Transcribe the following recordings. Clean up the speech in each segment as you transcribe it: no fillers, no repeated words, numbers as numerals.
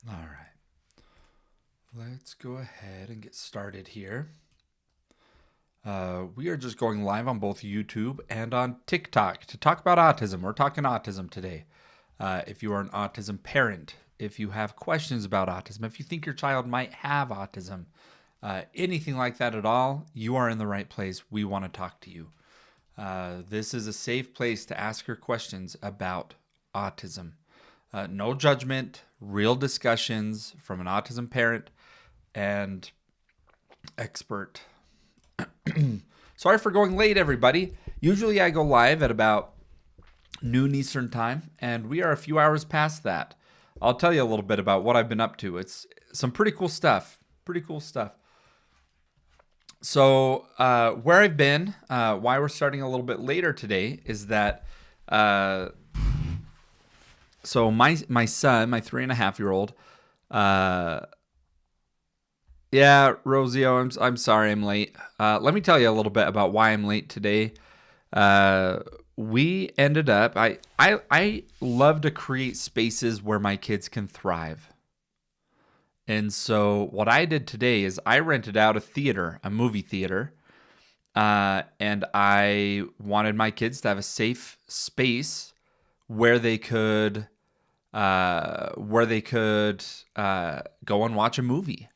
All right. Let's go ahead and get started here. We are just going live on both YouTube and on TikTok to talk about autism. We're talking autism today. If you are an autism parent, if you have questions about autism, if you think your child might have autism, anything like that at all, you are in the right place. We want to talk to you. This is a safe place to ask your questions about autism. No judgment, real discussions from an autism parent and expert. Sorry for going late, everybody. Usually I go live at about noon Eastern time, and we are a few hours past that. I'll tell you a little bit about what I've been up to. It's some pretty cool stuff. So where I've been, why we're starting a little bit later today is that so my son, my 3.5-year-old, yeah, Rosio, I'm sorry I'm late. Let me tell you a little bit about why I'm late today. We ended up, I love to create spaces where my kids can thrive. And so what I did today is I rented out a movie theater, and I wanted my kids to have a safe space where they could go and watch a movie.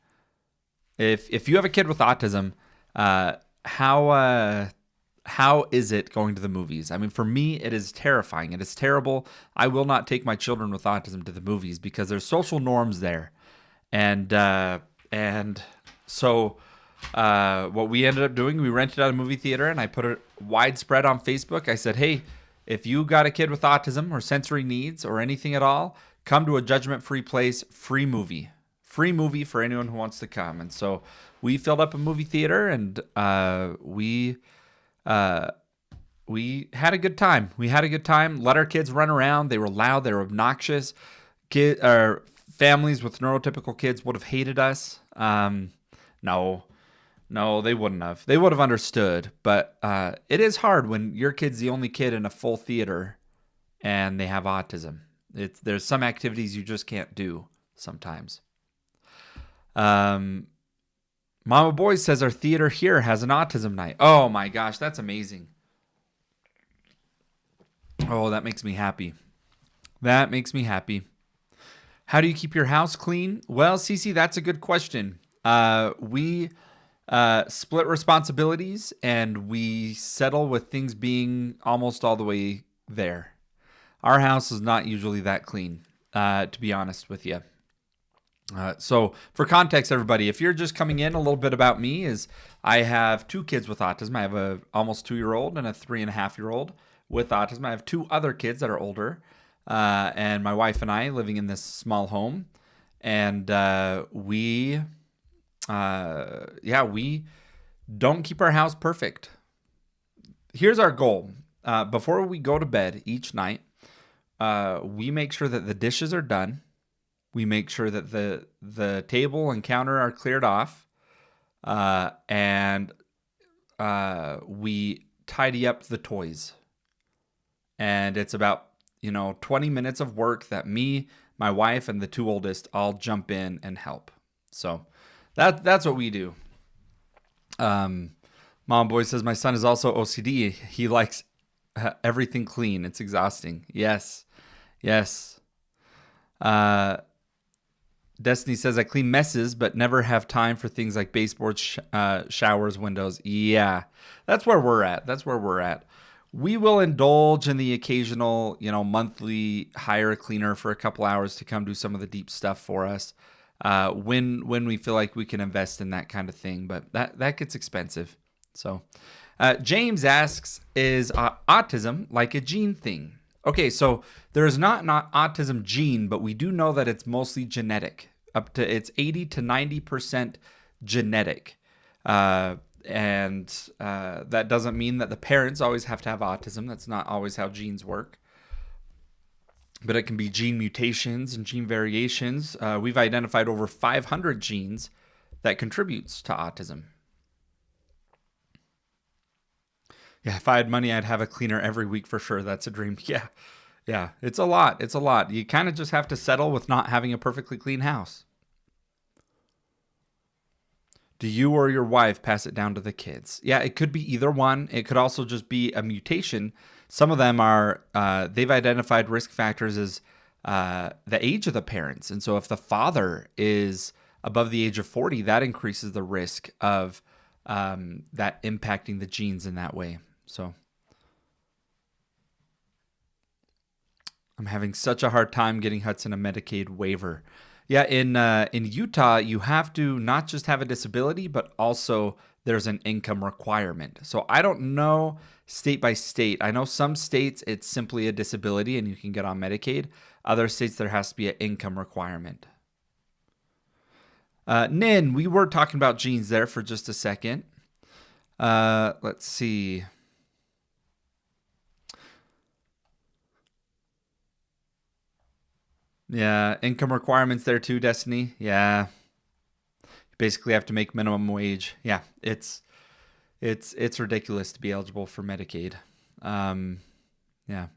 If you have a kid with autism, how is it going to the movies? I mean, for me, it is terrifying. It is terrible. I will not take my children with autism to the movies because there's social norms there. And so what we ended up doing, we rented out a movie theater, and I put it widespread on Facebook. I said, hey, if you got a kid with autism or sensory needs or anything at all, come to a judgment-free place, free movie for anyone who wants to come. And so we filled up a movie theater, and we had a good time. Let our kids run around. They were loud. They were obnoxious. Families with neurotypical kids would have hated us. No, they wouldn't have. They would have understood. But it is hard when your kid's the only kid in a full theater and they have autism. There's some activities you just can't do sometimes. Mama Boy says our theater here has an autism night. Oh my gosh, that's amazing. Oh, that makes me happy. How do you keep your house clean? Well, Cece, that's a good question. We split responsibilities, and we settle with things being almost all the way there. Our house is not usually that clean, to be honest with you. So for context, everybody, if you're just coming in, a little bit about me is I have 2 kids with autism. I have a almost 2-year-old and a 3.5-year-old with autism. I have 2 other kids that are older. And my wife and I living in this small home, and we don't keep our house perfect. Here's our goal. Before we go to bed each night, we make sure that the dishes are done. We make sure that the table and counter are cleared off, and we tidy up the toys. And it's about 20 minutes of work that me, my wife, and the 2 oldest all jump in and help. So that's what we do. Mom Boy says, my son is also OCD. He likes everything clean. It's exhausting. Yes. Destiny says, I clean messes, but never have time for things like baseboards, showers, windows. Yeah, that's where we're at. We will indulge in the occasional, monthly hire a cleaner for a couple hours to come do some of the deep stuff for us when we feel like we can invest in that kind of thing. But that gets expensive. So James asks, is autism like a gene thing? Okay, so there is not an autism gene, but we do know that it's mostly genetic. It's 80 to 90% genetic. And that doesn't mean that the parents always have to have autism. That's not always how genes work. But it can be gene mutations and gene variations. We've identified over 500 genes that contributes to autism. Yeah, if I had money, I'd have a cleaner every week for sure. That's a dream. Yeah, Yeah, it's a lot. It's a lot. You kind of just have to settle with not having a perfectly clean house. Do you or your wife pass it down to the kids? Yeah, it could be either one. It could also just be a mutation. Some of them are, they've identified risk factors as the age of the parents. And so if the father is above the age of 40, that increases the risk of that impacting the genes in that way. So I'm having such a hard time getting Hudson a Medicaid waiver. Yeah, in Utah, you have to not just have a disability, but also there's an income requirement. So I don't know state by state. I know some states it's simply a disability and you can get on Medicaid. Other states there has to be an income requirement. Nin, we were talking about genes there for just a second. Let's see. Yeah, income requirements there too, Destiny. Yeah, you basically have to make minimum wage. Yeah, it's ridiculous to be eligible for Medicaid. Um, yeah.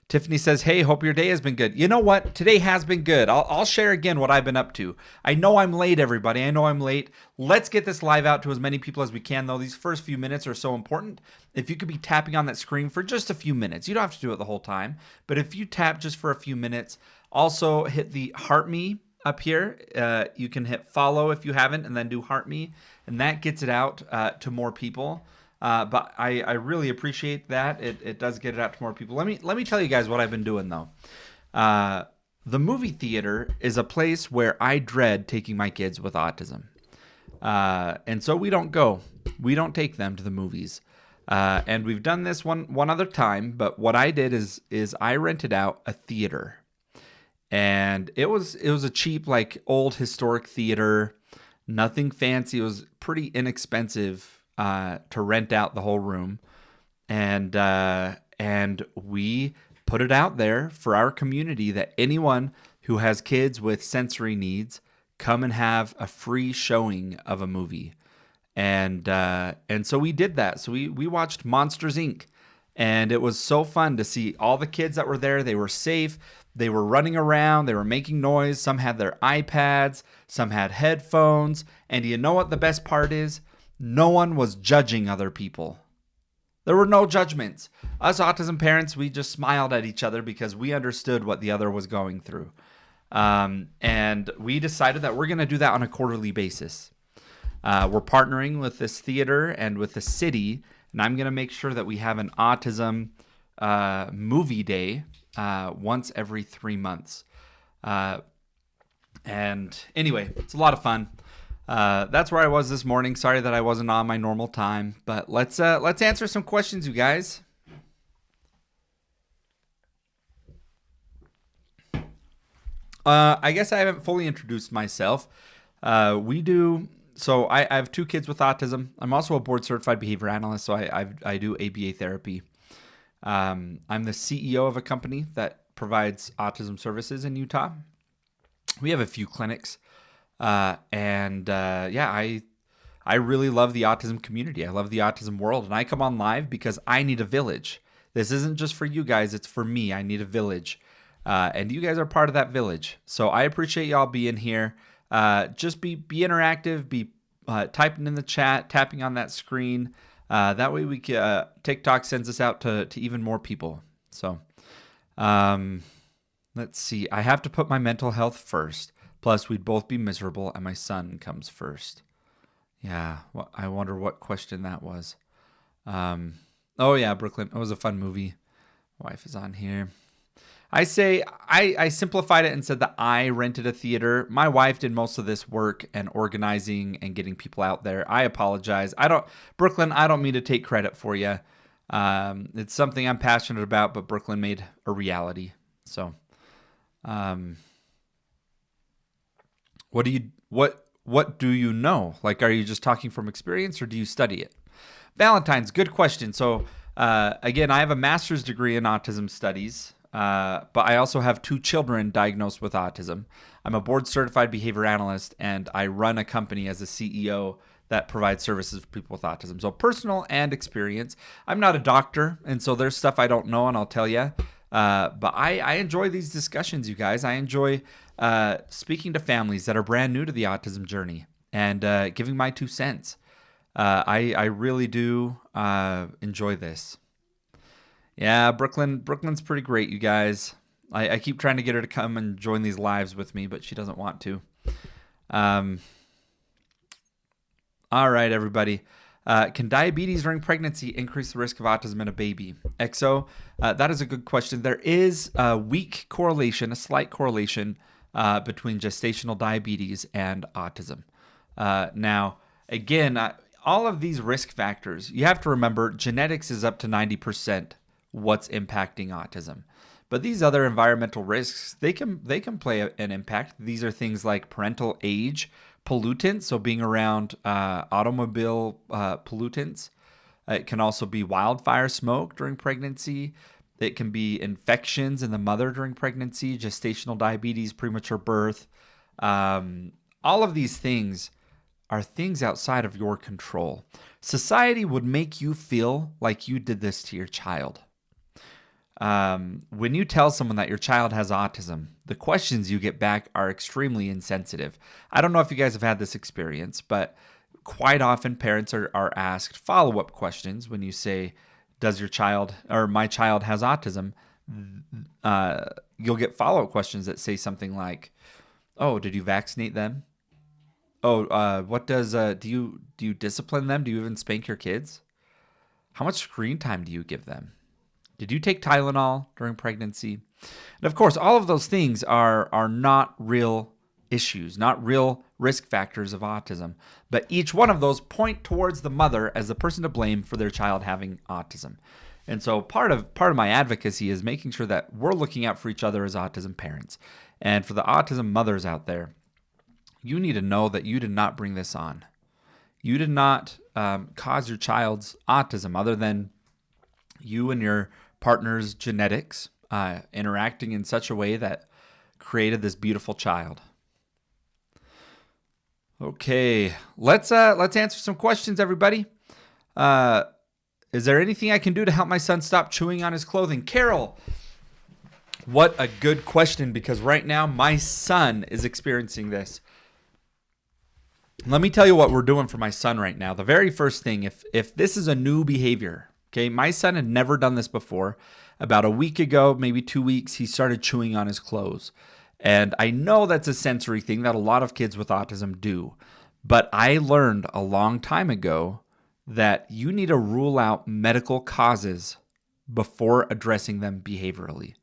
Tiffany says, "Hey, hope your day has been good." You know what? Today has been good. I'll share again what I've been up to. I know I'm late, everybody. I know I'm late. Let's get this live out to as many people as we can, though. These first few minutes are so important. If you could be tapping on that screen for just a few minutes, you don't have to do it the whole time, but if you tap just for a few minutes, also hit the heart me up here. You can hit follow if you haven't, and then do heart me, and that gets it out to more people. But I really appreciate that. It does get it out to more people. Let me tell you guys what I've been doing though. The movie theater is a place where I dread taking my kids with autism, and so we don't go. We don't take them to the movies. And we've done this one other time. But what I did is I rented out a theater, and it was a cheap like old historic theater, nothing fancy. It was pretty inexpensive to rent out the whole room, and we put it out there for our community that anyone who has kids with sensory needs come and have a free showing of a movie, and so we did that. So we watched Monsters Inc. And it was so fun to see all the kids that were there. They were safe. They were running around. They were making noise. Some had their iPads. Some had headphones. And you know what the best part is? No one was judging other people. There were no judgments. Us autism parents, we just smiled at each other because we understood what the other was going through. And we decided that we're going to do that on a quarterly basis. We're partnering with this theater and with the city, and I'm going to make sure that we have an autism movie day once every 3 months. And anyway, it's a lot of fun. That's where I was this morning. Sorry that I wasn't on my normal time, but let's answer some questions, you guys. I guess I haven't fully introduced myself. So I have 2 kids with autism. I'm also a board certified behavior analyst, so I do ABA therapy. I'm the CEO of a company that provides autism services in Utah. We have a few clinics. I really love the autism community. I love the autism world, and I come on live because I need a village. This isn't just for you guys, it's for me. I need a village. And you guys are part of that village. So I appreciate y'all being here. Just be interactive, be typing in the chat, tapping on that screen. That way we can, TikTok sends us out to even more people. So let's see. I have to put my mental health first. Plus, we'd both be miserable, and my son comes first. Yeah, well, I wonder what question that was. Oh, yeah, Brooklyn. It was a fun movie. Wife is on here. I say I simplified it and said that I rented a theater. My wife did most of this work and organizing and getting people out there. I apologize. Brooklyn, I don't mean to take credit for you. It's something I'm passionate about, but Brooklyn made a reality. So, what do you know? Like, are you just talking from experience or do you study it? Valentine's, good question. So, again, I have a master's degree in autism studies, but I also have 2 children diagnosed with autism. I'm a board certified behavior analyst, and I run a company as a CEO that provides services for people with autism. So personal and experience. I'm not a doctor, and so there's stuff I don't know, and I'll tell you. But I enjoy these discussions, you guys. I enjoy speaking to families that are brand new to the autism journey and giving my 2 cents. I really do enjoy this. Yeah, Brooklyn's pretty great, you guys. I keep trying to get her to come and join these lives with me, but she doesn't want to. All right, everybody. Can diabetes during pregnancy increase the risk of autism in a baby? XO, that is a good question. There is a weak correlation, a slight correlation between gestational diabetes and autism. Now, again, all of these risk factors, you have to remember genetics is up to 90% what's impacting autism. But these other environmental risks, they can play an impact. These are things like parental age, pollutants, so being around automobile pollutants. It can also be wildfire smoke during pregnancy. It can be infections in the mother during pregnancy, gestational diabetes, premature birth. All of these things are things outside of your control. Society would make you feel like you did this to your child. When you tell someone that your child has autism, the questions you get back are extremely insensitive. I don't know if you guys have had this experience, but quite often parents are asked follow-up questions when you say, does your child or my child has autism? You'll get follow-up questions that say something like, oh, did you vaccinate them? Oh, what does, do you discipline them? Do you even spank your kids? How much screen time do you give them? Did you take Tylenol during pregnancy? And of course, all of those things are not real issues, not real risk factors of autism. But each one of those point towards the mother as the person to blame for their child having autism. And so part of my advocacy is making sure that we're looking out for each other as autism parents. And for the autism mothers out there, you need to know that you did not bring this on. You did not cause your child's autism other than you and your partner's genetics interacting in such a way that created this beautiful child. Okay, let's answer some questions, everybody. Is there anything I can do to help my son stop chewing on his clothing? Carol, what a good question, because right now my son is experiencing this. Let me tell you what we're doing for my son right now. The very first thing, if this is a new behavior, okay, my son had never done this before. About a week ago, maybe 2 weeks, he started chewing on his clothes. And I know that's a sensory thing that a lot of kids with autism do. But I learned a long time ago that you need to rule out medical causes before addressing them behaviorally.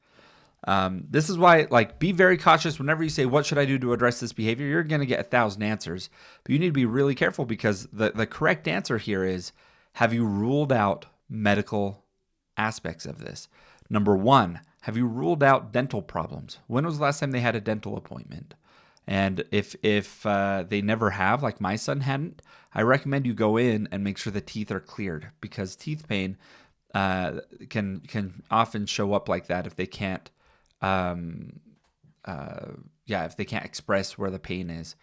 This is why, be very cautious whenever you say, what should I do to address this behavior? You're going to get 1,000 answers. But you need to be really careful, because the correct answer here is, have you ruled out medical aspects of this? Number one, have you ruled out dental problems? When was the last time they had a dental appointment? And if they never have, like my son hadn't, I recommend you go in and make sure the teeth are cleared, because teeth pain can often show up like that if they can't if they can't express where the pain is.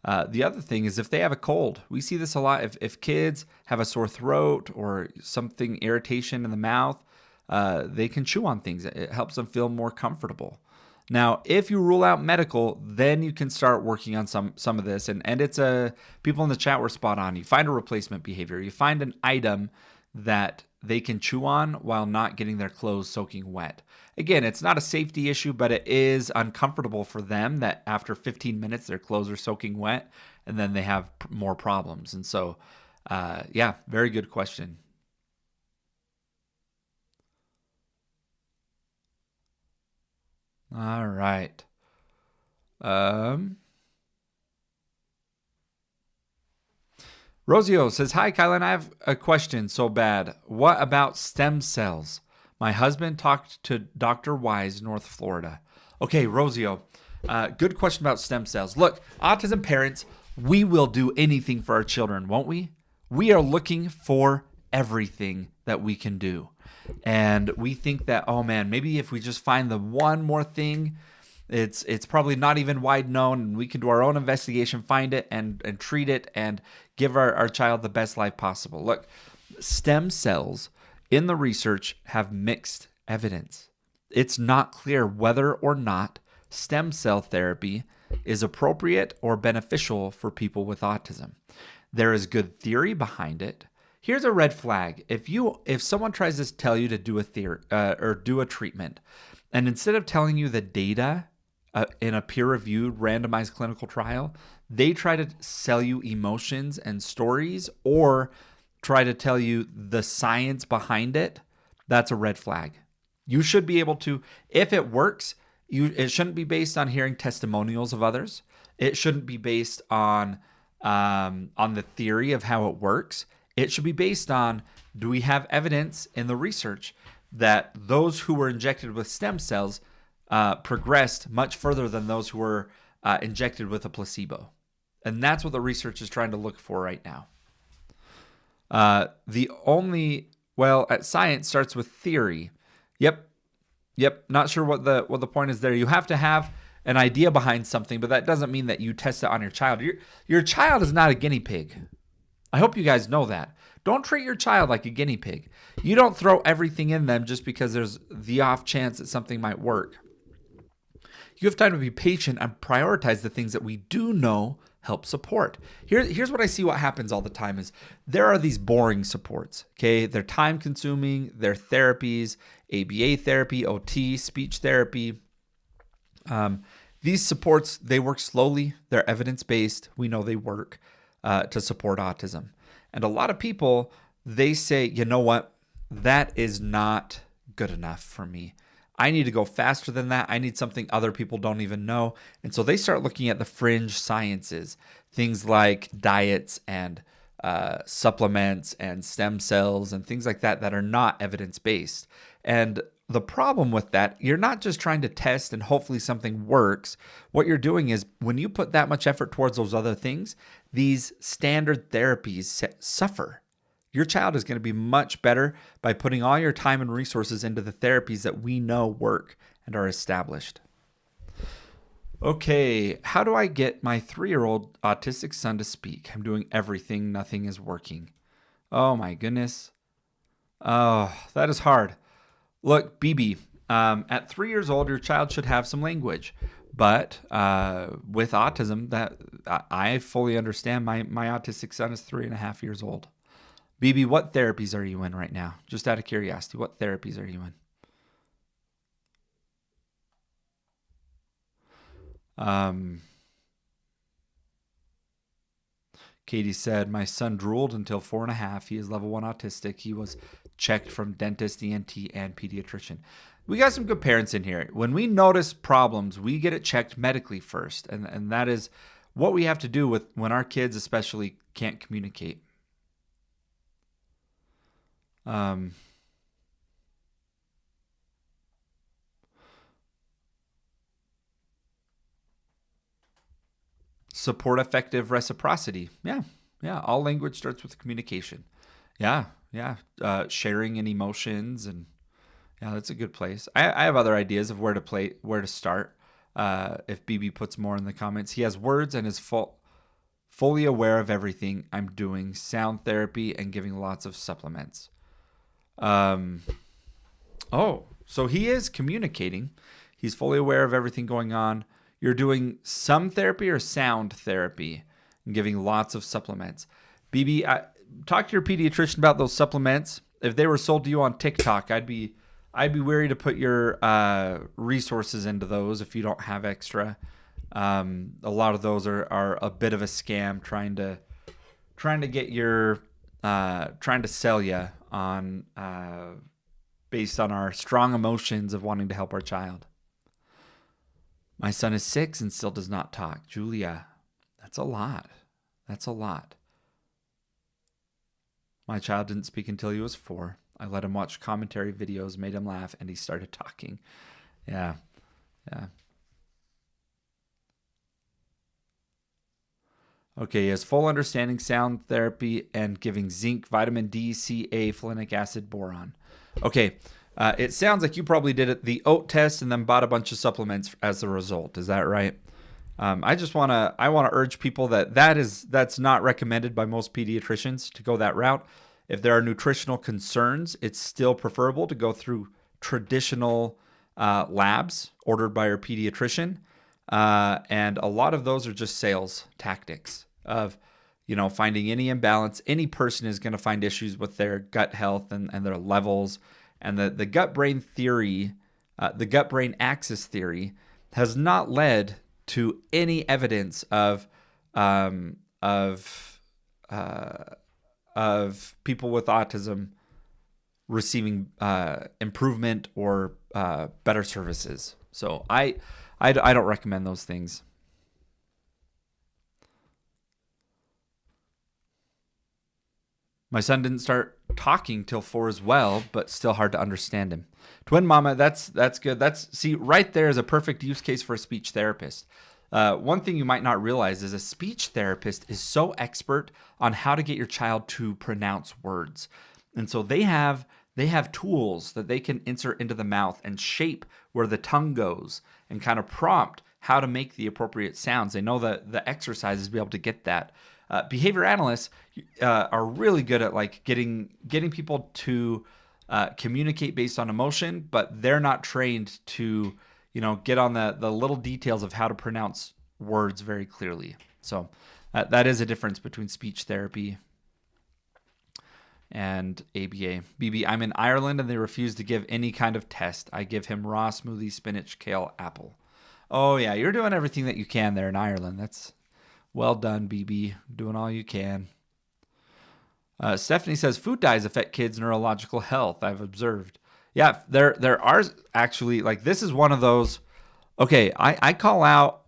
The other thing is if they have a cold. We see this a lot. If kids have a sore throat or something, irritation in the mouth, they can chew on things. It helps them feel more comfortable. Now, if you rule out medical, then you can start working on some of this. And it's people in the chat were spot on. You find a replacement behavior. You find an item that they can chew on while not getting their clothes soaking wet. Again, it's not a safety issue, but it is uncomfortable for them that after 15 minutes their clothes are soaking wet, and then they have more problems. And so, very good question. All right. Rosio says, hi, Kylan, I have a question so bad. What about stem cells? My husband talked to Dr. Wise, North Florida. Okay, Rosio, good question about stem cells. Look, autism parents, we will do anything for our children, won't we? We are looking for everything that we can do. And we think that, oh man, maybe if we just find the one more thing, it's probably not even wide known, and we can do our own investigation, find it and treat it and give our child the best life possible. Look, stem cells in the research have mixed evidence. it's not clear whether or not stem cell therapy is appropriate or beneficial for people with autism. There is good theory behind it. Here's a red flag. If someone tries to tell you to do a theory or do a treatment, and instead of telling you the data in a peer-reviewed randomized clinical trial, they try to sell you emotions and stories or try to tell you the science behind it, that's a red flag. You should be able to, if it works, it shouldn't be based on hearing testimonials of others. It shouldn't be based on the theory of how it works. It should be based on, do we have evidence in the research that those who were injected with stem cells progressed much further than those who were injected with a placebo? And that's what the research is trying to look for right now. Science starts with theory. Yep. Not sure what the point is there. You have to have an idea behind something, but that doesn't mean that you test it on your child. Your child is not a guinea pig. I hope you guys know that. Don't treat your child like a guinea pig. You don't throw everything in them just because there's the off chance that something might work. You have time to be patient and prioritize the things that we do know help support. Here's what I see what happens all the time is there are these boring supports, okay? They're time consuming, they're therapies, ABA therapy, OT, speech therapy. These supports, they work slowly, they're evidence-based, we know they work to support autism. And a lot of people, they say, you know what, that is not good enough for me. I need to go faster than that. I need something other people don't even know. And so they start looking at the fringe sciences, things like diets and supplements and stem cells and things like that are not evidence-based. And the problem with that, you're not just trying to test and hopefully something works. What you're doing is when you put that much effort towards those other things, these standard therapies suffer. Your child is going to be much better by putting all your time and resources into the therapies that we know work and are established. Okay, how do I get my 3-year-old autistic son to speak? I'm doing everything, nothing is working. Oh my goodness. Oh, that is hard. Look, BB, at 3 years old, your child should have some language. But with autism, that I fully understand. My autistic son is 3.5 years old. BB, what therapies are you in right now? Just out of curiosity, what therapies are you in? Katie said, my son drooled until 4.5. He is level 1 autistic. He was checked from dentist, ENT, and pediatrician. We got some good parents in here. When we notice problems, we get it checked medically first. And that is what we have to do with when our kids especially can't communicate. Support effective reciprocity. Yeah. All language starts with communication. Yeah. Sharing in emotions, and yeah, that's a good place. I have other ideas of where to start. If BB puts more in the comments, he has words and is fully aware of everything I'm doing. Sound therapy and giving lots of supplements. So he is communicating. He's fully aware of everything going on. You're doing some therapy or sound therapy and giving lots of supplements. BB, talk to your pediatrician about those supplements. If they were sold to you on TikTok, I'd be wary to put your resources into those if you don't have extra. A lot of those are a bit of a scam, trying to get your trying to sell you on based on our strong emotions of wanting to help our child. My son is 6 and still does not talk. Julia, that's a lot. My child didn't speak until he was 4. I let him watch commentary videos, made him laugh, and he started talking. Yeah. Okay, he has full understanding, sound therapy, and giving zinc, vitamin D, C, A, folinic acid, boron. Okay, it sounds like you probably did the oat test and then bought a bunch of supplements as a result. Is that right? I want to urge people that's not recommended by most pediatricians to go that route. If there are nutritional concerns, it's still preferable to go through traditional labs ordered by her pediatrician. And a lot of those are just sales tactics of, finding any imbalance. Any person is going to find issues with their gut health and their levels. And the gut-brain theory, the gut-brain axis theory, has not led to any evidence of people with autism receiving improvement or better services. So I don't recommend those things. My son didn't start talking till 4 as well, but still hard to understand him. Twin mama, that's good. See, right there is a perfect use case for a speech therapist. One thing you might not realize is a speech therapist is so expert on how to get your child to pronounce words. And so they have tools that they can insert into the mouth and shape where the tongue goes and kind of prompt how to make the appropriate sounds. They know the exercises to be able to get that. Behavior analysts are really good at like getting people to communicate based on emotion, but they're not trained to get on the little details of how to pronounce words very clearly. So that is a difference between speech therapy and ABA. BB, I'm in Ireland and they refuse to give any kind of test. I give him raw smoothie, spinach, kale, apple. Oh yeah, you're doing everything that you can there in Ireland. That's well done, BB. Doing all you can. Stephanie says food dyes affect kids' neurological health. I've observed. Yeah, there are actually, like, this is one of those. Okay, I call out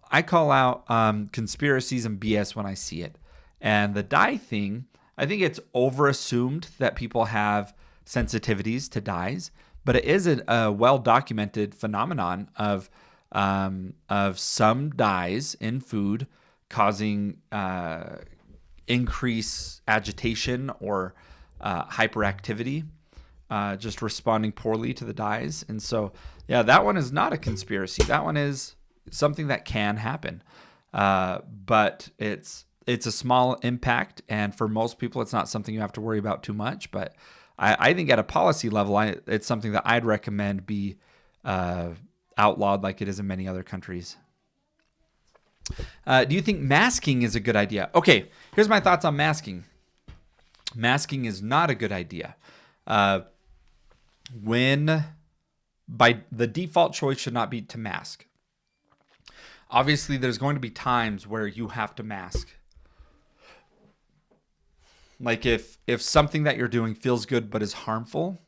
conspiracies and BS when I see it. And the dye thing, I think it's overassumed that people have sensitivities to dyes, but it is a well-documented phenomenon of some dyes in food causing increased agitation or hyperactivity, just responding poorly to the dyes. And so, yeah, that one is not a conspiracy. That one is something that can happen, but it's a small impact, and for most people, it's not something you have to worry about too much. But I think at a policy level, it's something that I'd recommend be outlawed like it is in many other countries. Do you think masking is a good idea? Okay, here's my thoughts on masking. Masking is not a good idea. When by the default choice should not be to mask. Obviously, there's going to be times where you have to mask. Like if something that you're doing feels good but is harmful,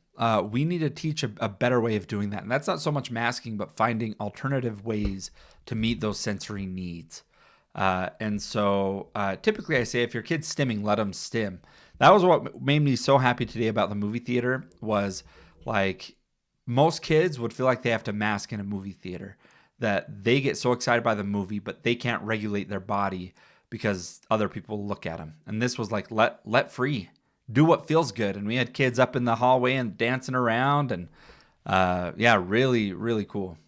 we need to teach a better way of doing that. And that's not so much masking, but finding alternative ways to meet those sensory needs. And so typically I say if your kid's stimming, let them stim. That was what made me so happy today about the movie theater was like most kids would feel like they have to mask in a movie theater, that they get so excited by the movie, but they can't regulate their body because other people look at them. And this was like, let free, do what feels good. And we had kids up in the hallway and dancing around and yeah, really, really cool.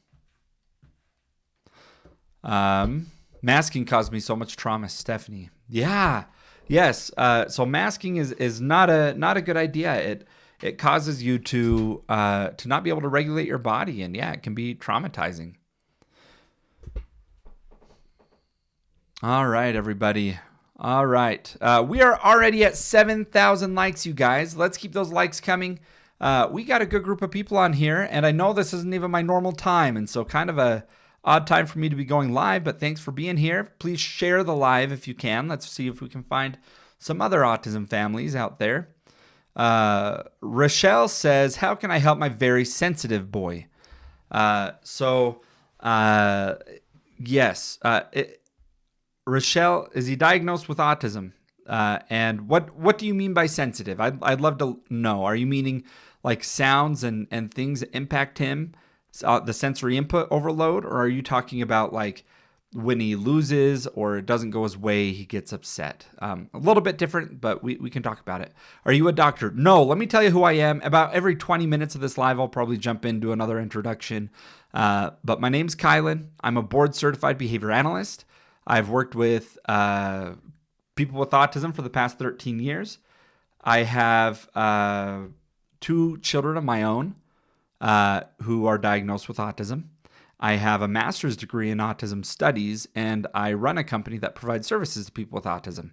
Masking caused me so much trauma, Stephanie. Yeah. Yes. So masking is not a good idea. It causes you to not be able to regulate your body, and yeah, it can be traumatizing. All right, everybody. All right. We are already at 7,000 likes, you guys. Let's keep those likes coming. We got a good group of people on here, and I know this isn't even my normal time, and so kind of a odd time for me to be going live, but thanks for being here. Please share the live if you can. Let's see if we can find some other autism families out there. Rochelle says, how can I help my very sensitive boy? Yes. Rochelle, is he diagnosed with autism? And what do you mean by sensitive? I'd love to know. Are you meaning like sounds and things that impact him, the sensory input overload? Or are you talking about like when he loses or it doesn't go his way, he gets upset? A little bit different, but we can talk about it. Are you a doctor? No, let me tell you who I am. About every 20 minutes of this live, I'll probably jump into another introduction. But my name's Kylan. I'm a board certified behavior analyst. I've worked with people with autism for the past 13 years. I have 2 children of my own. who are diagnosed with autism. I have a master's degree in autism studies, and I run a company that provides services to people with autism.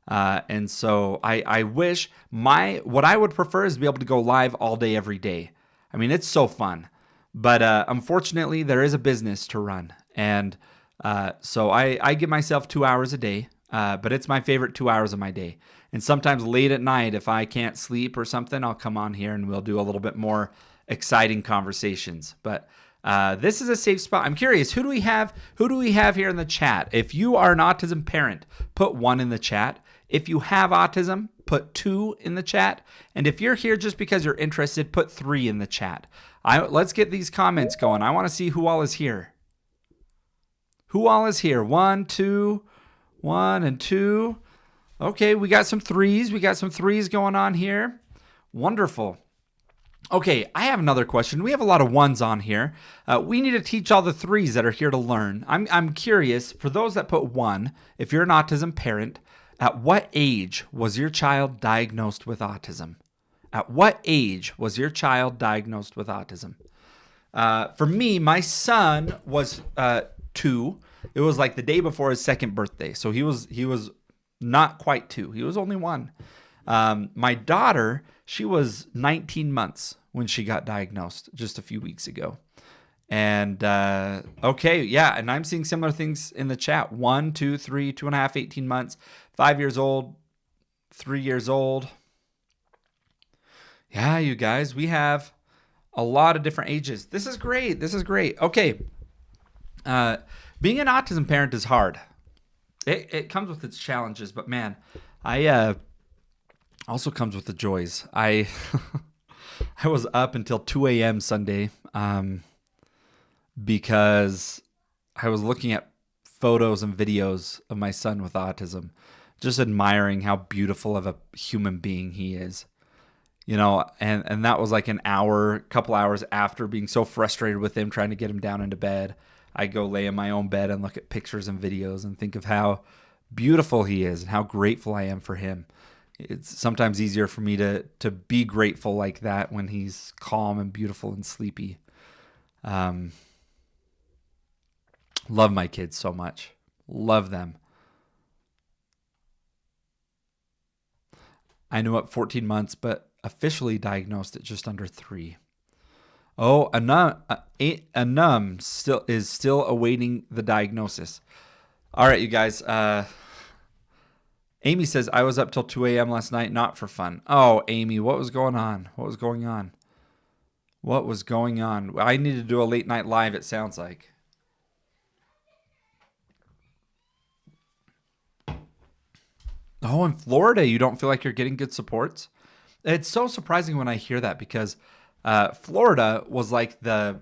And so I wish what I would prefer is to be able to go live all day, every day. I mean, it's so fun, but unfortunately there is a business to run. And so I give myself 2 hours a day, but it's my favorite 2 hours of my day. And sometimes late at night, if I can't sleep or something, I'll come on here and we'll do a little bit more exciting conversations. But this is a safe spot. I'm curious, who do we have here in the chat? If you are an autism parent, put 1 in the chat. If you have autism, put 2 in the chat. And if you're here just because you're interested, put 3 in the chat. Let's get these comments going. I want to see who all is here. Who all is here? 1, 2, 1 and 2. Okay, we got some 3s. We got some 3s going on here. Wonderful. Okay, I have another question. We have a lot of 1s on here. We need to teach all the 3s that are here to learn. I'm curious, for those that put 1, if you're an autism parent, at what age was your child diagnosed with autism? At what age was your child diagnosed with autism? For me, my son was 2. It was like the day before his 2nd birthday. So he was not quite 2. He was only 1. My daughter, she was 19 months when she got diagnosed just a few weeks ago. And okay, yeah, and I'm seeing similar things in the chat. 1, 2, 3, 2.5, 18 months, 5 years old, 3 years old. Yeah, you guys, we have a lot of different ages. This is great. This is great. Okay. Being an autism parent is hard. It comes with its challenges, but man, also comes with the joys. I was up until 2 a.m. Sunday because I was looking at photos and videos of my son with autism, just admiring how beautiful of a human being he is. You know, and that was like couple hours after being so frustrated with him, trying to get him down into bed. I go lay in my own bed and look at pictures and videos and think of how beautiful he is and how grateful I am for him. It's sometimes easier for me to be grateful like that when he's calm and beautiful and sleepy. Love my kids so much. Love them. I knew at 14 months, but officially diagnosed at just under 3. Oh, Anum is still awaiting the diagnosis. All right, you guys. Amy says, I was up till 2 a.m. last night, not for fun. Oh, Amy, what was going on? What was going on? What was going on? I need to do a late night live, it sounds like. Oh, in Florida, you don't feel like you're getting good supports? It's so surprising when I hear that because Florida was like the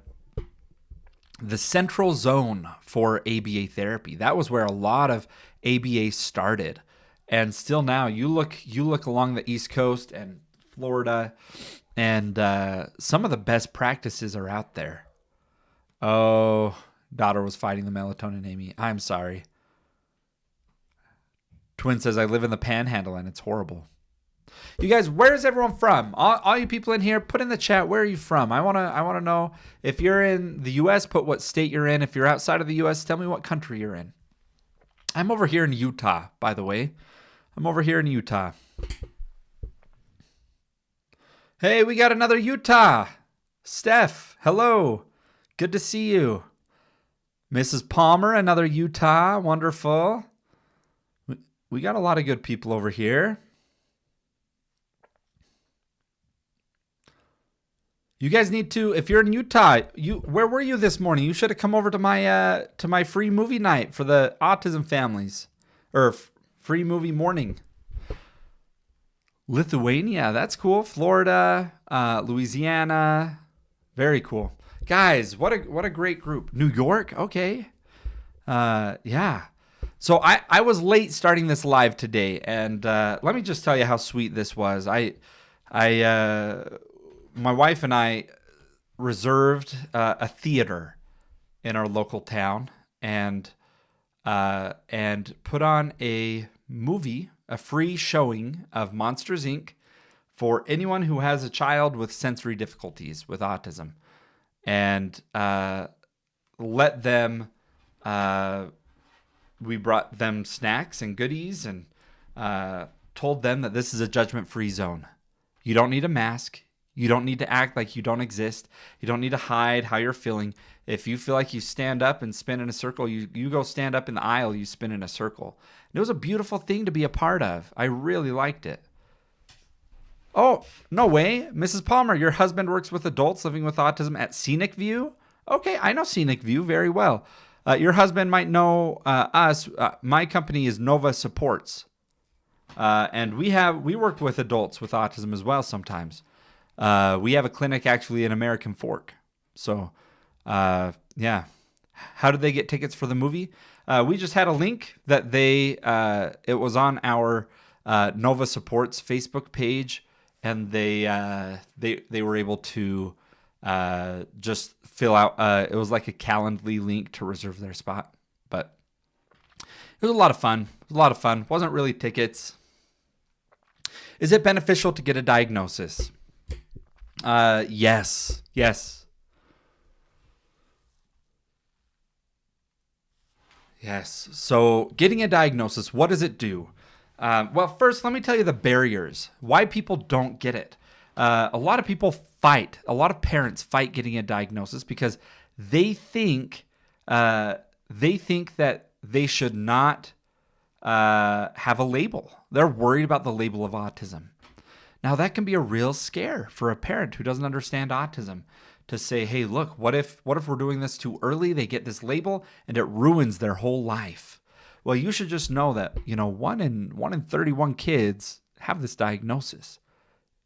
central zone for ABA therapy. That was where a lot of ABA started. And still now, you look along the East Coast and Florida, and some of the best practices are out there. Oh, daughter was fighting the melatonin, Amy. I'm sorry. Twin says, I live in the Panhandle, and it's horrible. You guys, where is everyone from? All you people in here, put in the chat, where are you from? I wanna know. If you're in the U.S., put what state you're in. If you're outside of the U.S., tell me what country you're in. I'm over here in Utah, by the way. I'm over here in Utah. Hey, we got another Utah. Steph, hello. Good to see you. Mrs. Palmer, another Utah. Wonderful. We got a lot of good people over here. You guys need to, if you're in Utah, where were you this morning? You should have come over to my free movie night for the autism families, or free movie morning. Lithuania, that's cool. Florida, Louisiana, very cool. Guys, what a great group. New York, okay. Yeah. So I was late starting this live today, and let me just tell you how sweet this was. My wife and I reserved a theater in our local town and put on a movie, a free showing of Monsters, Inc. for anyone who has a child with sensory difficulties with autism. and let them. We brought them snacks and goodies, and told them that this is a judgment-free zone. You don't need a mask. You don't need to act like you don't exist. You don't need to hide how you're feeling. If you feel like you stand up and spin in a circle, you go stand up in the aisle, you spin in a circle. And it was a beautiful thing to be a part of. I really liked it. Oh, no way. Mrs. Palmer, your husband works with adults living with autism at Scenic View? Okay, I know Scenic View very well. Your husband might know us. My company is Nova Supports. And we work with adults with autism as well sometimes. We have a clinic actually in American Fork. So, yeah. How did they get tickets for the movie? We just had a link that it was on our Nova Supports Facebook page, and they were able to just fill out. It was like a Calendly link to reserve their spot, but it was a lot of fun. Wasn't really tickets. Is it beneficial to get a diagnosis? Yes. Yes. So getting a diagnosis, what does it do? Well, first, let me tell you the barriers. Why people don't get it. A lot of people fight. A lot of parents fight getting a diagnosis because they think that they should not have a label. They're worried about the label of autism. Now, that can be a real scare for a parent who doesn't understand autism, to say, hey, look, what if we're doing this too early? They get this label and it ruins their whole life. Well, you should just know that, 1 in 31 kids have this diagnosis.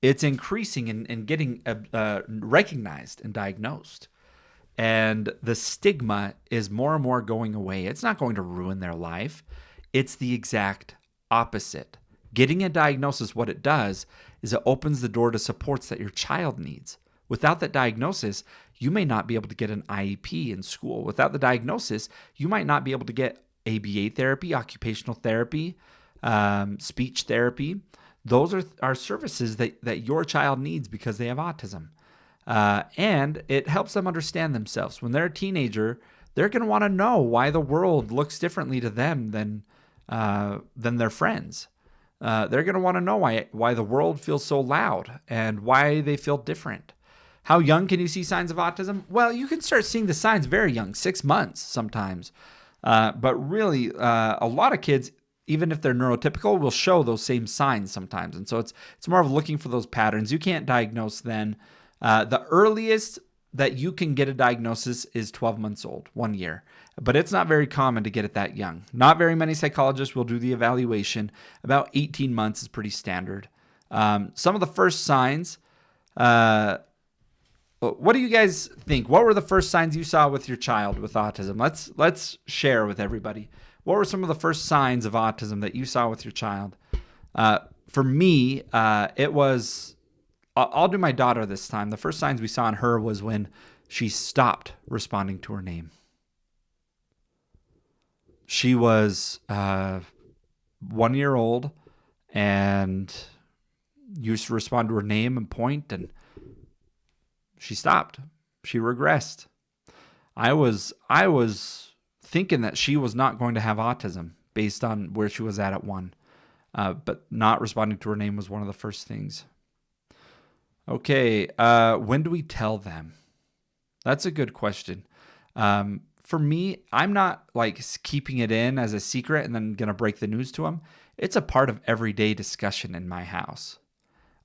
It's increasing and getting recognized and diagnosed. And the stigma is more and more going away. It's not going to ruin their life. It's the exact opposite. Getting a diagnosis, what it does is it opens the door to supports that your child needs. Without that diagnosis, you may not be able to get an IEP in school. Without the diagnosis, you might not be able to get ABA therapy, occupational therapy, speech therapy. Those are services that your child needs because they have autism. And it helps them understand themselves. When they're a teenager, they're going to want to know why the world looks differently to them than their friends. They're going to want to know why the world feels so loud and why they feel different. How young can you see signs of autism? Well, you can start seeing the signs very young, 6 months sometimes. But really, a lot of kids, even if they're neurotypical, will show those same signs sometimes. And so it's more of looking for those patterns. You can't diagnose then. The earliest that you can get a diagnosis is 12 months old, 1 year. But it's not very common to get it that young. Not very many psychologists will do the evaluation. About 18 months is pretty standard. Some of the first signs, what do you guys think? What were the first signs you saw with your child with autism? Let's share with everybody. What were some of the first signs of autism that you saw with your child? For me, it was, I'll do my daughter this time. The first signs we saw in her was when she stopped responding to her name. She was 1 year old and used to respond to her name and point, and she stopped. She regressed. I was thinking that she was not going to have autism based on where she was at 1. But not responding to her name was one of the first things. Okay, when do we tell them? That's a good question. For me, I'm not like keeping it in as a secret and then going to break the news to them. It's a part of everyday discussion in my house.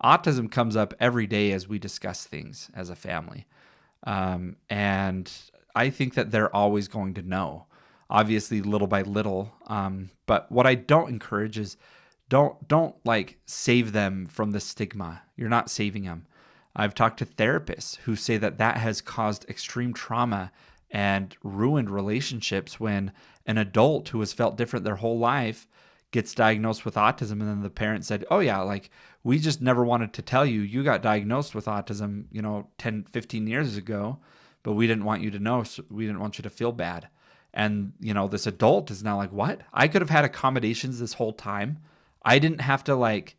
Autism comes up every day as we discuss things as a family. And I think that they're always going to know, obviously little by little. But what I don't encourage is don't like save them from the stigma. You're not saving them. I've talked to therapists who say that has caused extreme trauma and ruined relationships when an adult who has felt different their whole life gets diagnosed with autism, and then the parent said, oh yeah, like we just never wanted to tell you got diagnosed with autism, 10, 15 years ago, but we didn't want you to know, so we didn't want you to feel bad. And, this adult is now like, what? I could have had accommodations this whole time. I didn't have to like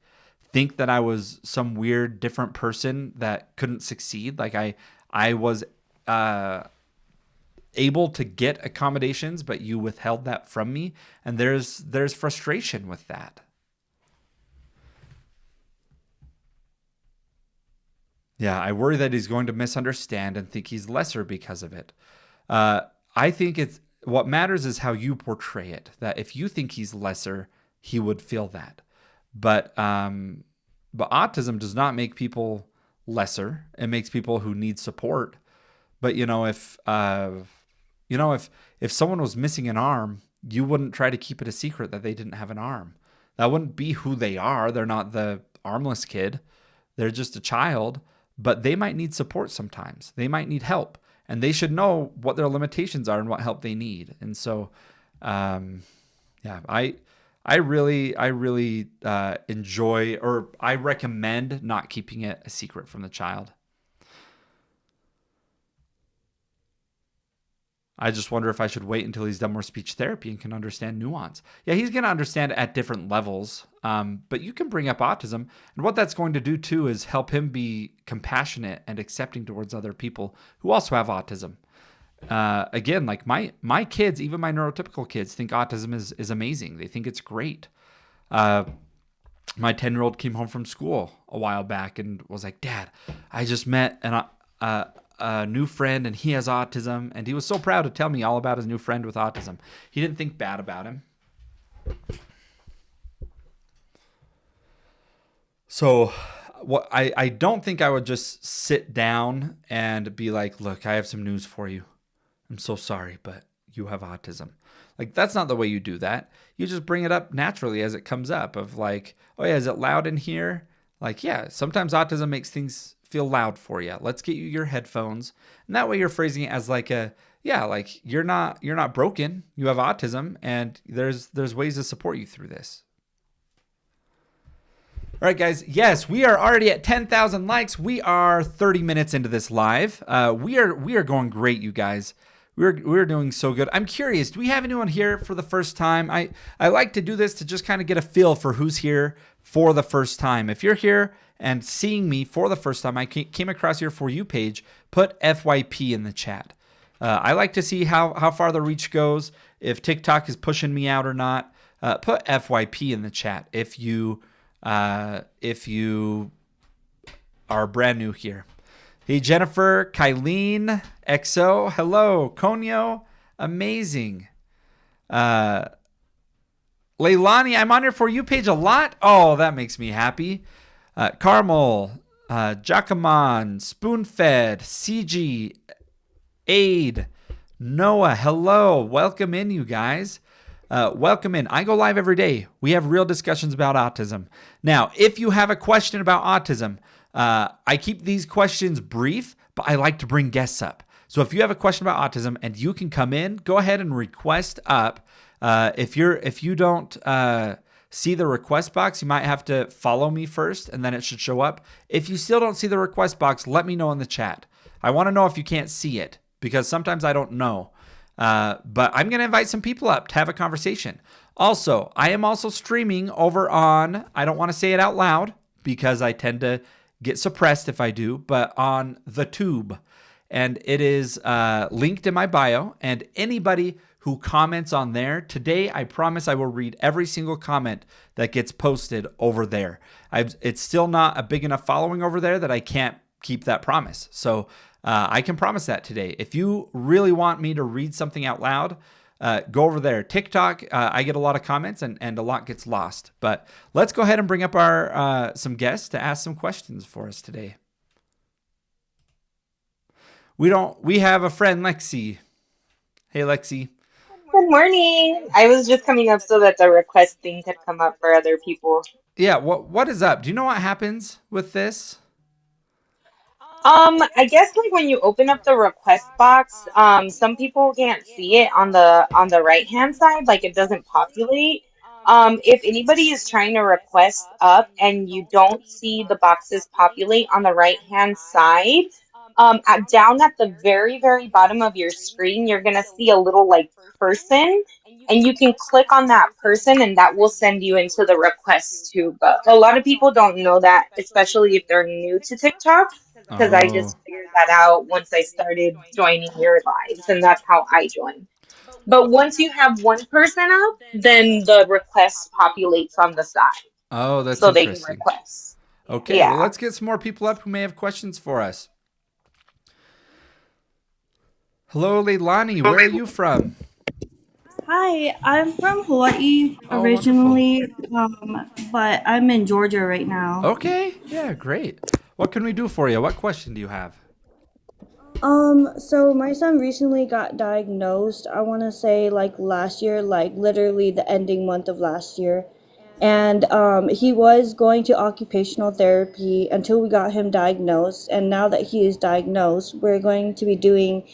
think that I was some weird different person that couldn't succeed. Like I was able to get accommodations, but you withheld that from me, and there's frustration with that. Yeah, I worry that he's going to misunderstand and think he's lesser because of it. I think it's what matters is how you portray it. That if you think he's lesser, he would feel that. But autism does not make people lesser. It makes people who need support. But if someone was missing an arm, you wouldn't try to keep it a secret that they didn't have an arm. That wouldn't be who they are. They're not the armless kid. They're just a child, but they might need support sometimes. They might need help, and they should know what their limitations are and what help they need. And so, yeah, I really enjoy, or I recommend not keeping it a secret from the child. I just wonder if I should wait until he's done more speech therapy and can understand nuance. Yeah, he's going to understand at different levels, but you can bring up autism. And what that's going to do, too, is help him be compassionate and accepting towards other people who also have autism. Again, like my kids, even my neurotypical kids, think autism is amazing. They think it's great. My 10-year-old came home from school a while back and was like, "Dad, I just met a new friend and he has autism," and he was so proud to tell me all about his new friend with autism. He didn't think bad about him. So what I don't think I would just sit down and be like, "Look, I have some news for you. I'm so sorry, but you have autism." Like, that's not the way you do that. You just bring it up naturally as it comes up of like, "Oh yeah, is it loud in here?" Like, yeah, sometimes autism makes things feel loud for you. Let's get you your headphones. And that way you're phrasing it as like like you're not broken. You have autism, and there's ways to support you through this. All right, guys. Yes, we are already at 10,000 likes. We are 30 minutes into this live. We are going great, you guys. We're doing so good. I'm curious, do we have anyone here for the first time? I like to do this to just kind of get a feel for who's here for the first time. If you're here and seeing me for the first time, I came across your For You page, put FYP in the chat. I like to see how far the reach goes, if TikTok is pushing me out or not. Put FYP in the chat if you are brand new here. Hey, Jennifer, Kylene, XO, hello, Konyo, amazing. Leilani, I'm on your For You page a lot. Oh, that makes me happy. Carmel, Jacqueline, Spoonfed, CG, Aid, Noah, hello. Welcome in, you guys. Welcome in. I go live every day. We have real discussions about autism. Now, if you have a question about autism, I keep these questions brief, but I like to bring guests up. So if you have a question about autism and you can come in, go ahead and request up. If you don't see the request box, you might have to follow me first, and then it should show up. If you still don't see the request box, let me know in the chat. I want to know if you can't see it, because sometimes I don't know. But I'm going to invite some people up to have a conversation. Also, I am also streaming over on, I don't want to say it out loud because I tend to get suppressed if I do, but on the Tube. And it is linked in my bio. And anybody who comments on there today, I promise I will read every single comment that gets posted over there. It's still not a big enough following over there that I can't keep that promise. So I can promise that today. If you really want me to read something out loud, go over there. TikTok, I get a lot of comments and a lot gets lost. But let's go ahead and bring up our some guests to ask some questions for us today. We have a friend, Lexi. Hey, Lexi. Good morning. I was just coming up so that the request thing could come up for other people. Yeah, what is up? Do you know what happens with this? I guess like when you open up the request box, some people can't see it on the right hand side, like it doesn't populate. If anybody is trying to request up and you don't see the boxes populate on the right hand side, down at the very, very bottom of your screen, you're gonna see a little like person, and you can click on that person, and that will send you into the request too. But a lot of people don't know that, especially if they're new to TikTok, because I Oh. just figured that out once I started joining your lives, and that's how I joined. But once you have one person up, then the request populates on the side Oh, that's so they can interesting. request. Okay, well, Yeah. let's get some more people up who may have questions for us. Hello, Leilani. Where are you from? Hi, I'm from Hawaii Oh, wonderful. originally, but I'm in Georgia right now. Okay, yeah, great. What can we do for you? What question do you have? So my son recently got diagnosed, I want to say like last year, like literally the ending month of last year. And he was going to occupational therapy until we got him diagnosed. And now that he is diagnosed, we're going to be doing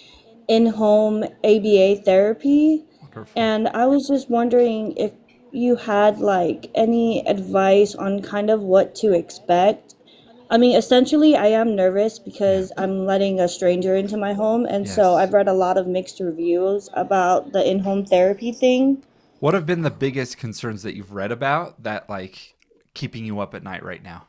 in-home ABA therapy. Wonderful. And I was just wondering if you had like any advice on kind of what to expect. I mean, essentially, I am nervous Yeah. because I'm letting a stranger into my home, and so Yes. I've read a lot of mixed reviews about the in-home therapy thing. What have been the biggest concerns that you've read about that like keeping you up at night right now?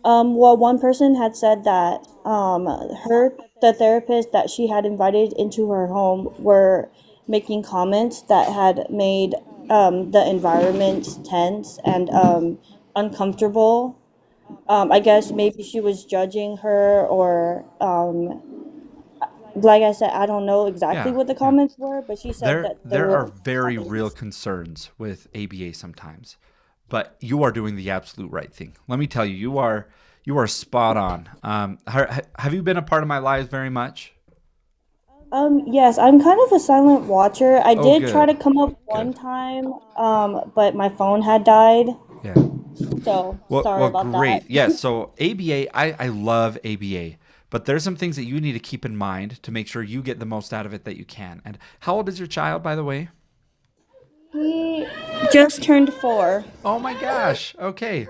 Well, one person had said that the therapist that she had invited into her home were making comments that had made the environment tense and uncomfortable. I guess maybe she was judging her, or like I said, I don't know exactly Yeah, what the yeah. comments were, but she said that there There are were very real comments. concerns with ABA sometimes, but you are doing the absolute right thing. Let me tell you, you are spot on. Have you been a part of my lives very much? Yes, I'm kind of a silent watcher. I Oh, did try to good, come up one good. time, but my phone had died, Yeah. so sorry Well, about that. great. Yes. So ABA, I love ABA, but there's some things that you need to keep in mind to make sure you get the most out of it that you can. And how old is your child, by the way? He just turned 4. Oh my gosh. Okay.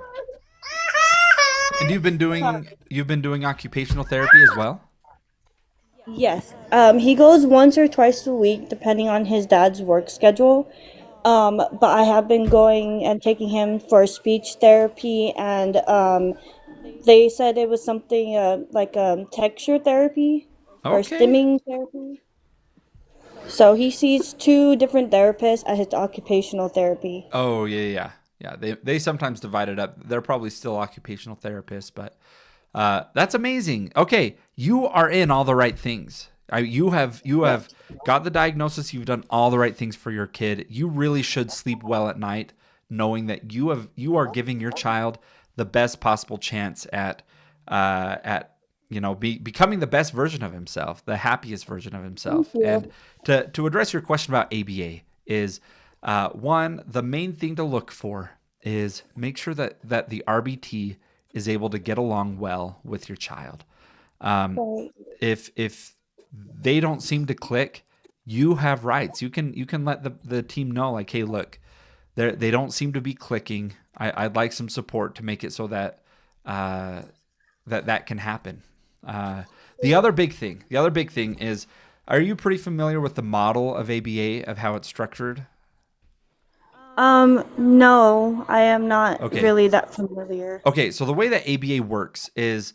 And Sorry. you've been doing occupational therapy as well? Yes. He goes once or twice a week, depending on his dad's work schedule. But I have been going and taking him for speech therapy, and they said it was something like texture therapy or Okay. stimming therapy. So he sees 2 different therapists at his occupational therapy. Oh yeah, yeah, yeah. They sometimes divide it up. They're probably still occupational therapists, but that's amazing. Okay, you are in all the right things. You Yes. have got the diagnosis. You've done all the right things for your kid. You really should sleep well at night, knowing that you are giving your child the best possible chance at becoming the best version of himself, the happiest version of Thank himself. And you. to address your question about ABA is one, the main thing to look for is make sure that the RBT is able to get along well with your child. Um, Right. if they don't seem to click, you have rights. You can let the team know like, hey, look, they don't seem to be clicking. I'd like some support to make it so that uh, that can happen. Uh, the other big thing is, are you pretty familiar with the model of ABA of how it's structured? No, I am not Okay, really that familiar. Okay, so the way that ABA works is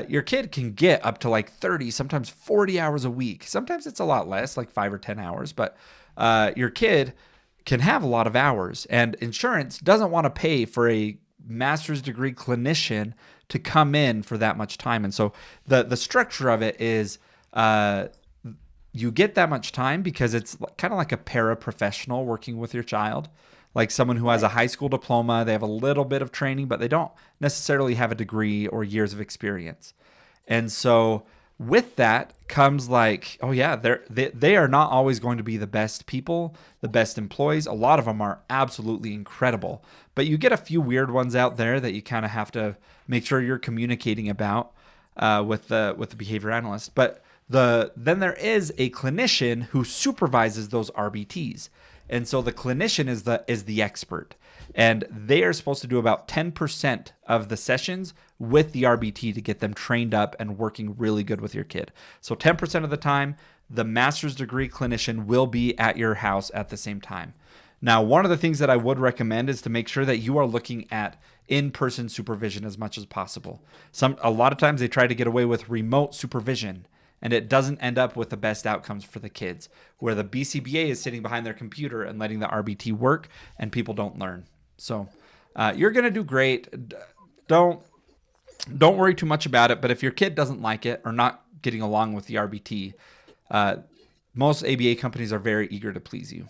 your kid can get up to like 30, sometimes 40 hours a week. Sometimes it's a lot less, like 5 or 10 hours, but your kid can have a lot of hours. And insurance doesn't want to pay for a master's degree clinician to come in for that much time. And so the structure of it is you get that much time because it's kind of like a paraprofessional working with your child, like someone who has a Right. high school diploma. They have a little bit of training, but they don't necessarily have a degree or years of experience. And so with that comes like, oh yeah, they are not always going to be the best people, the best employees. A lot of them are absolutely incredible, but you get a few weird ones out there that you kind of have to make sure you're communicating about with the behavior analyst. But then there is a clinician who supervises those RBTs. And so the clinician is the expert. And they are supposed to do about 10% of the sessions with the RBT to get them trained up and working really good with your kid. So 10% of the time, the master's degree clinician will be at your house at the same time. Now, one of the things that I would recommend is to make sure that you are looking at in-person supervision as much as possible. A lot of times they try to get away with remote supervision, and it doesn't end up with the best outcomes for the kids, where the BCBA is sitting behind their computer and letting the RBT work, and people don't learn. So you're going to do great. Don't worry too much about it. But if your kid doesn't like it or not getting along with the RBT, most ABA companies are very eager to please you.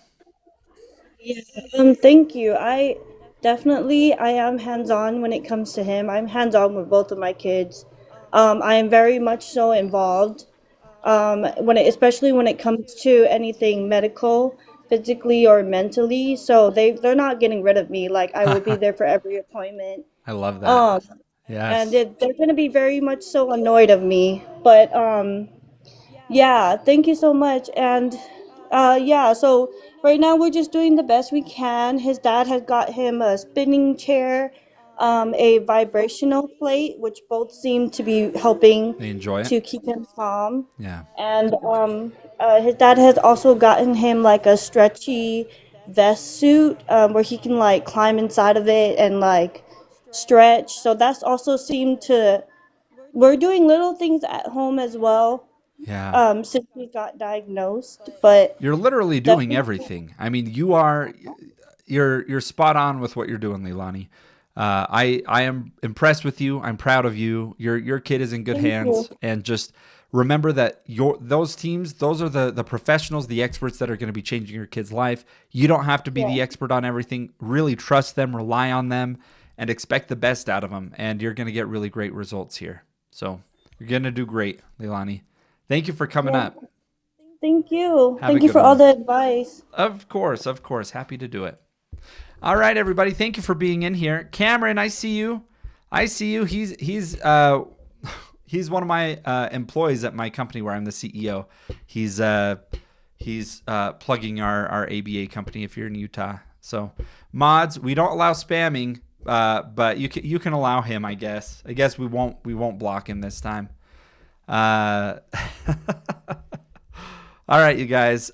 Yeah. Thank you. I am hands-on when it comes to him. I'm hands-on with both of my kids. I am very much so involved. Especially when it comes to anything medical, physically or mentally. So they're not getting rid of me. Like I will be there for every appointment. I love that. Um, and Yes. they're gonna be very much so annoyed of me. But yeah, thank you so much. And yeah, so right now we're just doing the best we can. His dad has got him a spinning chair, a vibrational plate, which both seem to be helping They enjoy it. to keep him calm. Yeah. And his dad has also gotten him like a stretchy vest suit, where he can like climb inside of it and like stretch. So that's also seemed to. We're doing little things at home as well, Yeah. since we got diagnosed, but You're literally doing definitely everything. I mean, you're spot on with what you're doing, Leilani. I am impressed with you. I'm proud of you. Your kid is in good thank you. hands, and just remember that those teams, those are the professionals, the experts that are going to be changing your kid's life. You don't have to be Yeah. the expert on everything. Really trust them, rely on them, and expect the best out of them, and you're going to get really great results here. So you're going to do great, Leilani. Thank you for coming Yeah. up. Thank you. Have a Thank you good for all one. the advice. Of course, of course. Happy to do it. All right, everybody. Thank you for being in here. Cameron, I see you. I see you. He's one of my employees at my company where I'm the CEO. He's plugging our ABA company if you're in Utah. So mods, we don't allow spamming, but you can allow him. I guess we won't block him this time. All right, you guys.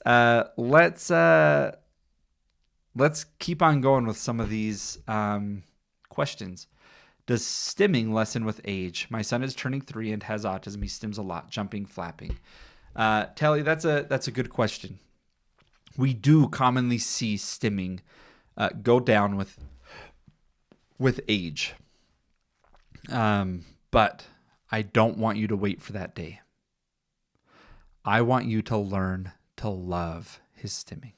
Let's keep on going with some of these questions. Does stimming lessen with age? My son is turning 3 and has autism. He stims a lot, jumping, flapping. Telly, that's a good question. We do commonly see stimming go down with age, but I don't want you to wait for that day. I want you to learn to love his stimming.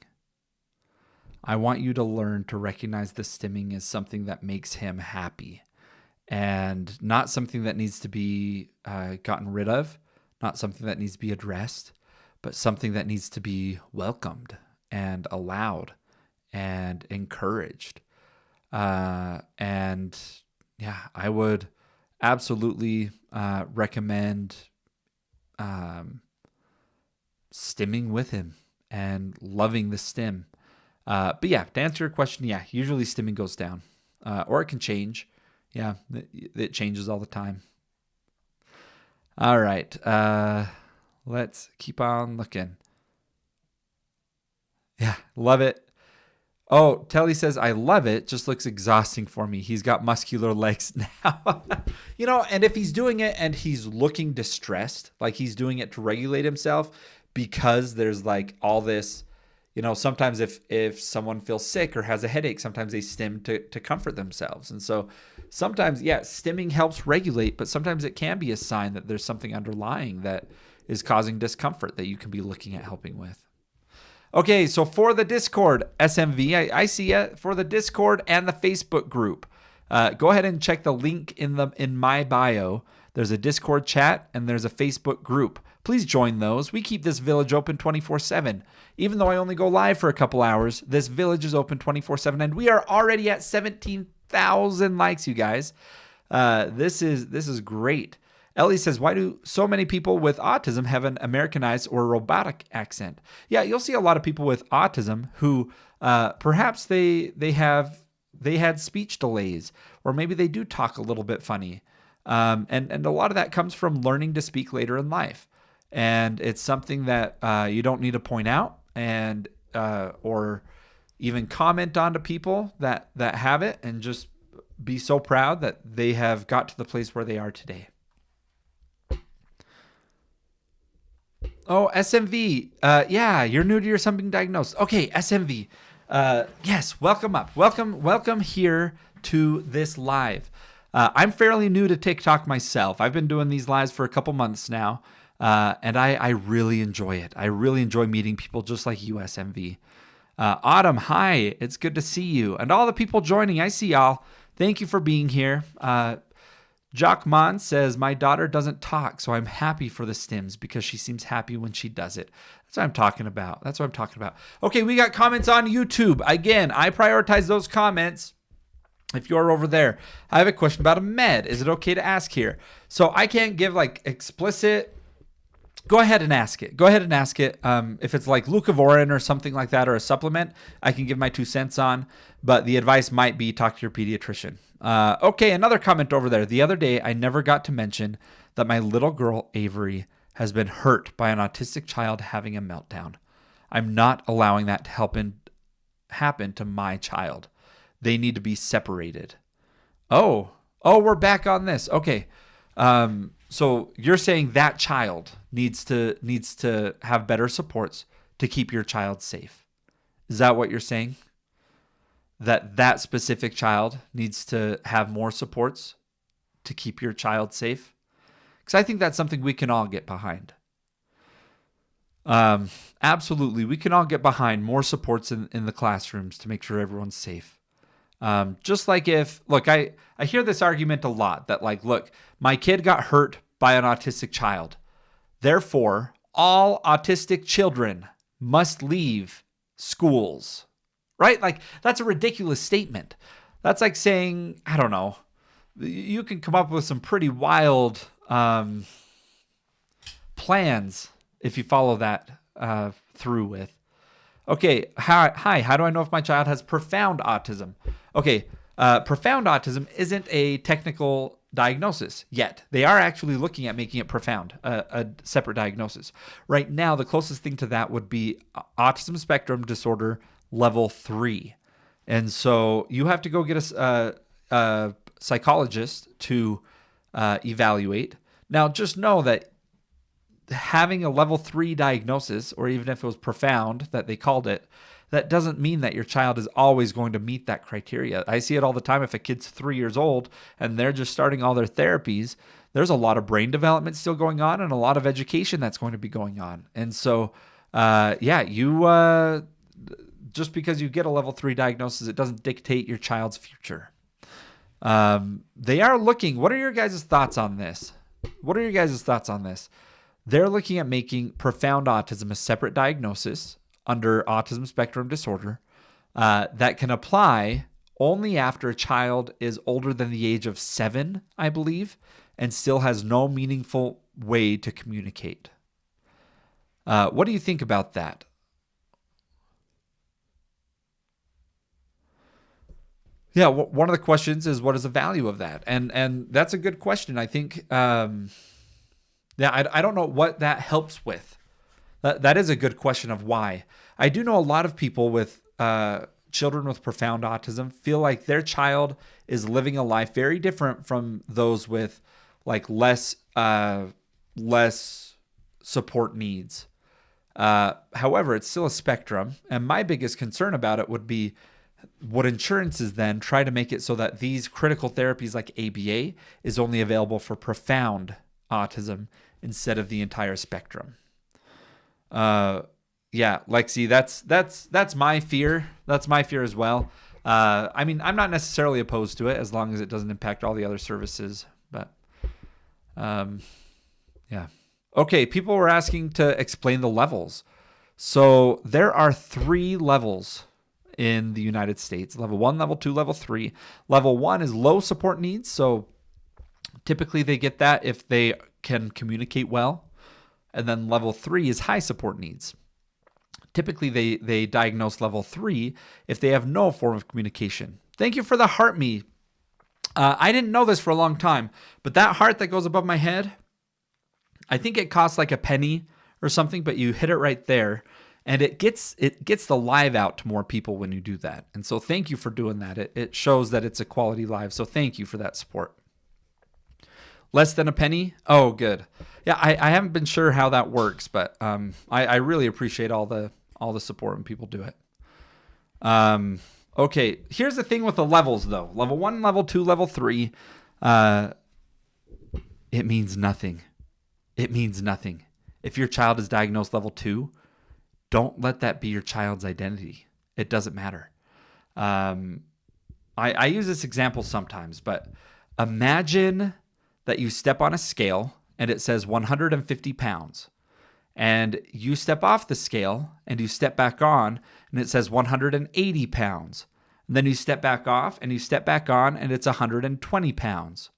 I want you to learn to recognize the stimming as something that makes him happy and not something that needs to be gotten rid of, not something that needs to be addressed, but something that needs to be welcomed and allowed and encouraged. And yeah, I would absolutely recommend stimming with him and loving the stim. But yeah, to answer your question, yeah, usually stimming goes down, or it can change. Yeah, it changes all the time. All right, let's keep on looking. Yeah, love it. Oh, Telly says, I love it. Just looks exhausting for me. He's got muscular legs now. And if he's doing it and he's looking distressed, like he's doing it to regulate himself because there's like all this, sometimes if someone feels sick or has a headache, sometimes they stim to comfort themselves. And so sometimes, yeah, stimming helps regulate, but sometimes it can be a sign that there's something underlying that is causing discomfort that you can be looking at helping with. Okay, so for the Discord, SMV, I see you for the Discord and the Facebook group. Go ahead and check the link in my bio. There's a Discord chat and there's a Facebook group. Please join those. We keep this village open 24/7. Even though I only go live for a couple hours, this village is open 24/7, and we are already at 17,000 likes, you guys. This is great. Ellie says, why do so many people with autism have an Americanized or robotic accent? Yeah, you'll see a lot of people with autism who perhaps they had speech delays, or maybe they do talk a little bit funny. And a lot of that comes from learning to speak later in life. And it's something that you don't need to point out or even comment on to people that have it, and just be so proud that they have got to the place where they are today. Oh, SMV. Yeah, you're new to your something diagnosed. Okay, SMV. Yes, welcome up. Welcome here to this live. I'm fairly new to TikTok myself. I've been doing these lives for a couple months now, and I really enjoy it. I really enjoy meeting people just like you, SMV. Autumn, hi. It's good to see you. And all the people joining, I see y'all. Thank you for being here. Jacques Mon says, my daughter doesn't talk, so I'm happy for the stims because she seems happy when she does it. That's what I'm talking about. Okay, we got comments on YouTube. Again, I prioritize those comments. If you're over there, I have a question about a med. Is it okay to ask here? So I can't give like explicit. Go ahead and ask it. If it's like leucovorin or something like that, or a supplement, I can give my 2 cents on. But the advice might be talk to your pediatrician. Okay, another comment over there. The other day, I never got to mention that my little girl, Avery, has been hurt by an autistic child having a meltdown. I'm not allowing that to happen to my child. They need to be separated. Oh, we're back on this. Okay. So you're saying that child needs to have better supports to keep your child safe. Is that what you're saying? That specific child needs to have more supports to keep your child safe? Because I think that's something we can all get behind. Absolutely. We can all get behind more supports in the classrooms to make sure everyone's safe. Just like I hear this argument a lot that like, look, my kid got hurt by an autistic child. Therefore, all autistic children must leave schools, right? Like that's a ridiculous statement. That's like saying, I don't know, you can come up with some pretty wild plans if you follow that through with. Okay, hi, how do I know if my child has profound autism? Okay, profound autism isn't a technical diagnosis yet. They are actually looking at making it profound, a separate diagnosis. Right now, the closest thing to that would be autism spectrum disorder level 3. And so you have to go get a psychologist to evaluate. Now, just know that having a level 3 diagnosis, or even if it was profound that they called it, that doesn't mean that your child is always going to meet that criteria. I see it all the time. If a kid's 3 years old and they're just starting all their therapies, there's a lot of brain development still going on and a lot of education that's going to be going on. And so, just because you get a level 3 diagnosis, it doesn't dictate your child's future. They are looking. What are your guys' thoughts on this? They're looking at making profound autism a separate diagnosis under autism spectrum disorder that can apply only after a child is older than the age of 7, I believe, and still has no meaningful way to communicate. What do you think about that? Yeah, one of the questions is, what is the value of that? And that's a good question. I think, I don't know what that helps with. That is a good question of why. I do know a lot of people with children with profound autism feel like their child is living a life very different from those with like less support needs. However, it's still a spectrum. And my biggest concern about it would be, would insurances then try to make it so that these critical therapies like ABA is only available for profound autism instead of the entire spectrum? Lexi, that's my fear. That's my fear as well. I mean, I'm not necessarily opposed to it as long as it doesn't impact all the other services, but, yeah. Okay. People were asking to explain the levels. So there are 3 levels in the United States: level 1, level 2, level 3. Level 1 is low support needs. So typically they get that if they can communicate well. And then level 3 is high support needs. Typically, they diagnose level 3 if they have no form of communication. Thank you for the heart me. I didn't know this for a long time, but that heart that goes above my head, I think it costs like a penny or something, but you hit it right there And it gets the live out to more people when you do that. And so thank you for doing that. It shows that it's a quality live. So thank you for that support. Less than a penny? Oh, good. Yeah, I haven't been sure how that works, but I really appreciate all the support when people do it. Okay, here's the thing with the levels, though. Level 1, Level 2, Level 3. It means nothing. It means nothing. If your child is diagnosed Level 2, don't let that be your child's identity. It doesn't matter. I use this example sometimes, but imagine that you step on a scale and it says 150 pounds. And you step off the scale and you step back on and it says 180 pounds. And then you step back off and you step back on and it's 120 pounds.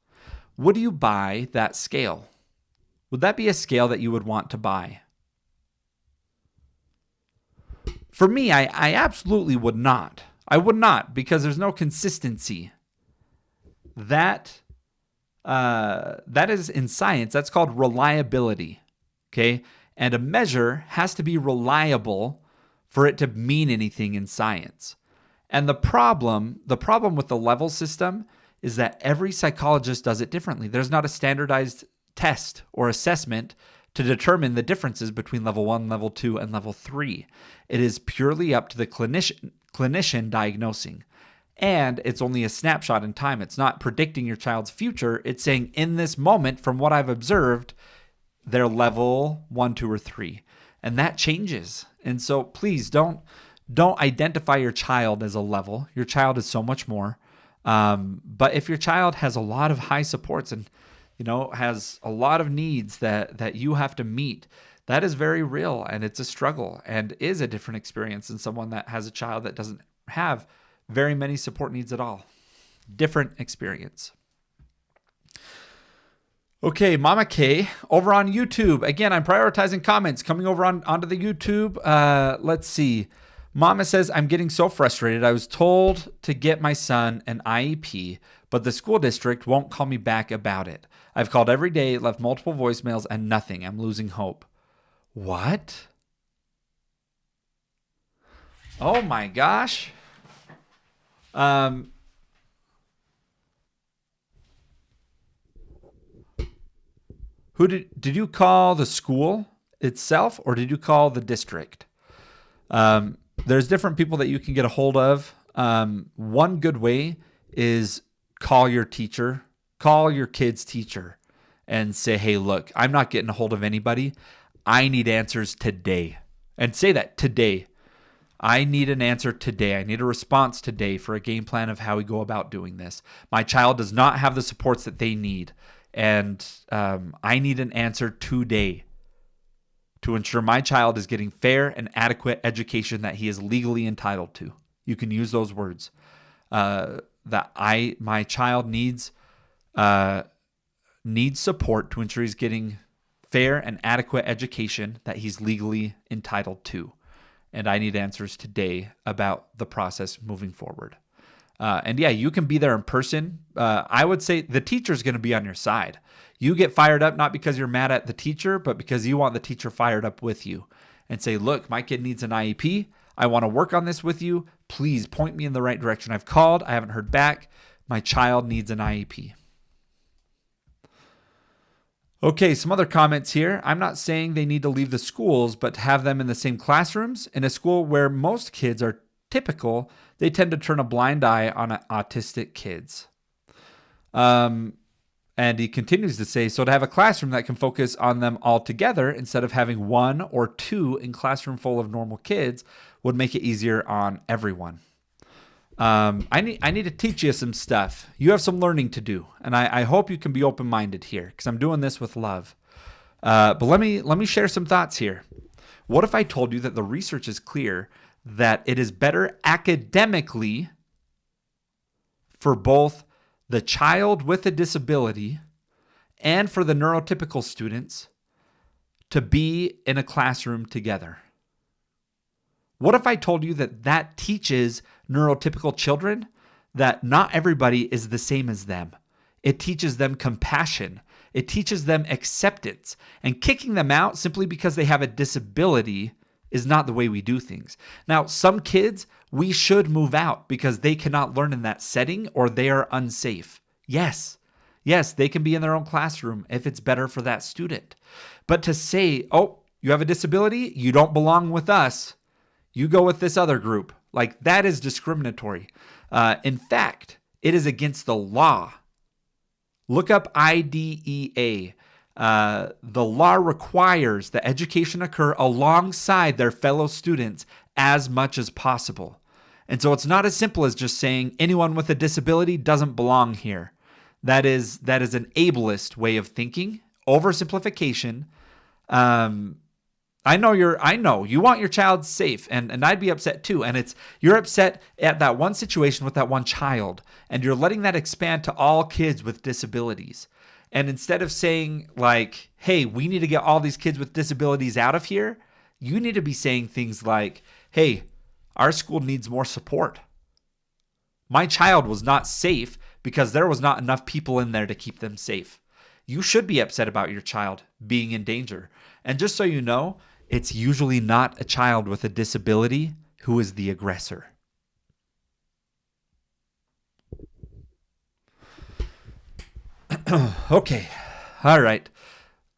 Would you buy that scale? Would that be a scale that you would want to buy? For me, I absolutely would not. I would not, because there's no consistency. That is in science, that's called reliability. Okay? And a measure has to be reliable for it to mean anything in science. And the problem with the level system is that every psychologist does it differently. There's not a standardized test or assessment to determine the differences between level 1, level 2, and level 3. It is purely up to the clinician diagnosing. And it's only a snapshot in time. It's not predicting your child's future. It's saying, in this moment, from what I've observed, they're level 1, 2, or 3. And that changes. And so please don't identify your child as a level. Your child is so much more. But if your child has a lot of high supports and has a lot of needs that you have to meet, that is very real, and it's a struggle and is a different experience than someone that has a child that doesn't have very many support needs at all. Different experience. Okay, Mama K, over on YouTube. Again, I'm prioritizing comments coming over onto the YouTube. Let's see. Mama says, I'm getting so frustrated. I was told to get my son an IEP, but the school district won't call me back about it. I've called every day, left multiple voicemails, and nothing. I'm losing hope. What? Oh my gosh. Who did you call the school itself, or did you call the district? There's different people that you can get a hold of. One good way is call your teacher, call your kid's teacher and say, hey, look, I'm not getting a hold of anybody. I need answers today. And say that today. I need an answer today. I need a response today for a game plan of how we go about doing this. My child does not have the supports that they need. And I need an answer today to ensure my child is getting fair and adequate education that he is legally entitled to. You can use those words. My child needs support to ensure he's getting fair and adequate education that he's legally entitled to. And I need answers today about the process moving forward. And yeah, you can be there in person. I would say the teacher's going to be on your side. You get fired up not because you're mad at the teacher, but because you want the teacher fired up with you and say, look, my kid needs an IEP. I want to work on this with you. Please point me in the right direction. I've called. I haven't heard back. My child needs an IEP. Okay, some other comments here. I'm not saying they need to leave the schools, but have them in the same classrooms. In a school where most kids are typical, they tend to turn a blind eye on autistic kids. And he continues to say, so to have a classroom that can focus on them all together instead of having one or two in classroom full of normal kids would make it easier on everyone. I need to teach you some stuff. You have some learning to do, and I hope you can be open-minded here because I'm doing this with love. But let me share some thoughts here. What if I told you that the research is clear that it is better academically for both the child with a disability and for the neurotypical students to be in a classroom together? What if I told you that teaches neurotypical children that not everybody is the same as them? It teaches them compassion. It teaches them acceptance. And kicking them out simply because they have a disability is not the way we do things. Now, some kids, we should move out because they cannot learn in that setting or they are unsafe. Yes, they can be in their own classroom if it's better for that student. But to say, oh, you have a disability, you don't belong with us, you go with this other group, like that is discriminatory. In fact, it is against the law. Look up IDEA. The law requires that education occur alongside their fellow students as much as possible. And so it's not as simple as just saying anyone with a disability doesn't belong here. That is an ableist way of thinking, oversimplification. I know you want your child safe, and I'd be upset too. And you're upset at that one situation with that one child, and you're letting that expand to all kids with disabilities. And instead of saying like, hey, we need to get all these kids with disabilities out of here, you need to be saying things like, hey, our school needs more support. My child was not safe because there was not enough people in there to keep them safe. You should be upset about your child being in danger. And just so you know, it's usually not a child with a disability who is the aggressor. Okay. All right.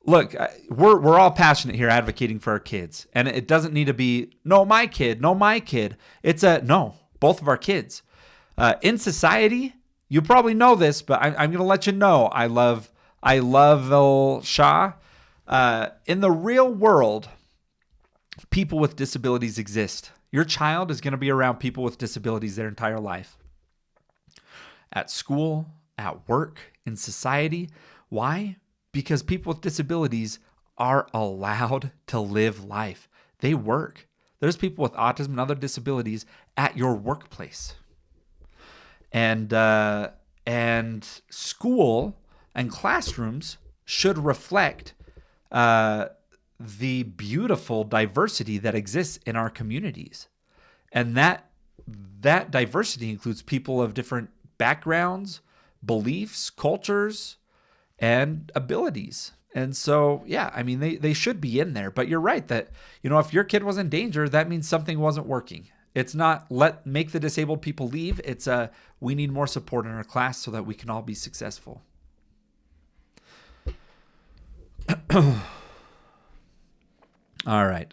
Look, we're all passionate here advocating for our kids. And it doesn't need to be, no, my kid. It's no, both of our kids. In society, you probably know this, but I'm going to let you know. I love Shah. In the real world, people with disabilities exist. Your child is going to be around people with disabilities their entire life. At school, at work, in society. Why? Because people with disabilities are allowed to live life. They work. There's people with autism and other disabilities at your workplace. And school and classrooms should reflect the beautiful diversity that exists in our communities. And that diversity includes people of different backgrounds, beliefs, cultures, and abilities. And so, yeah, I mean, they should be in there. But you're right that, if your kid was in danger, that means something wasn't working. It's not make the disabled people leave. It's we need more support in our class so that we can all be successful. All right.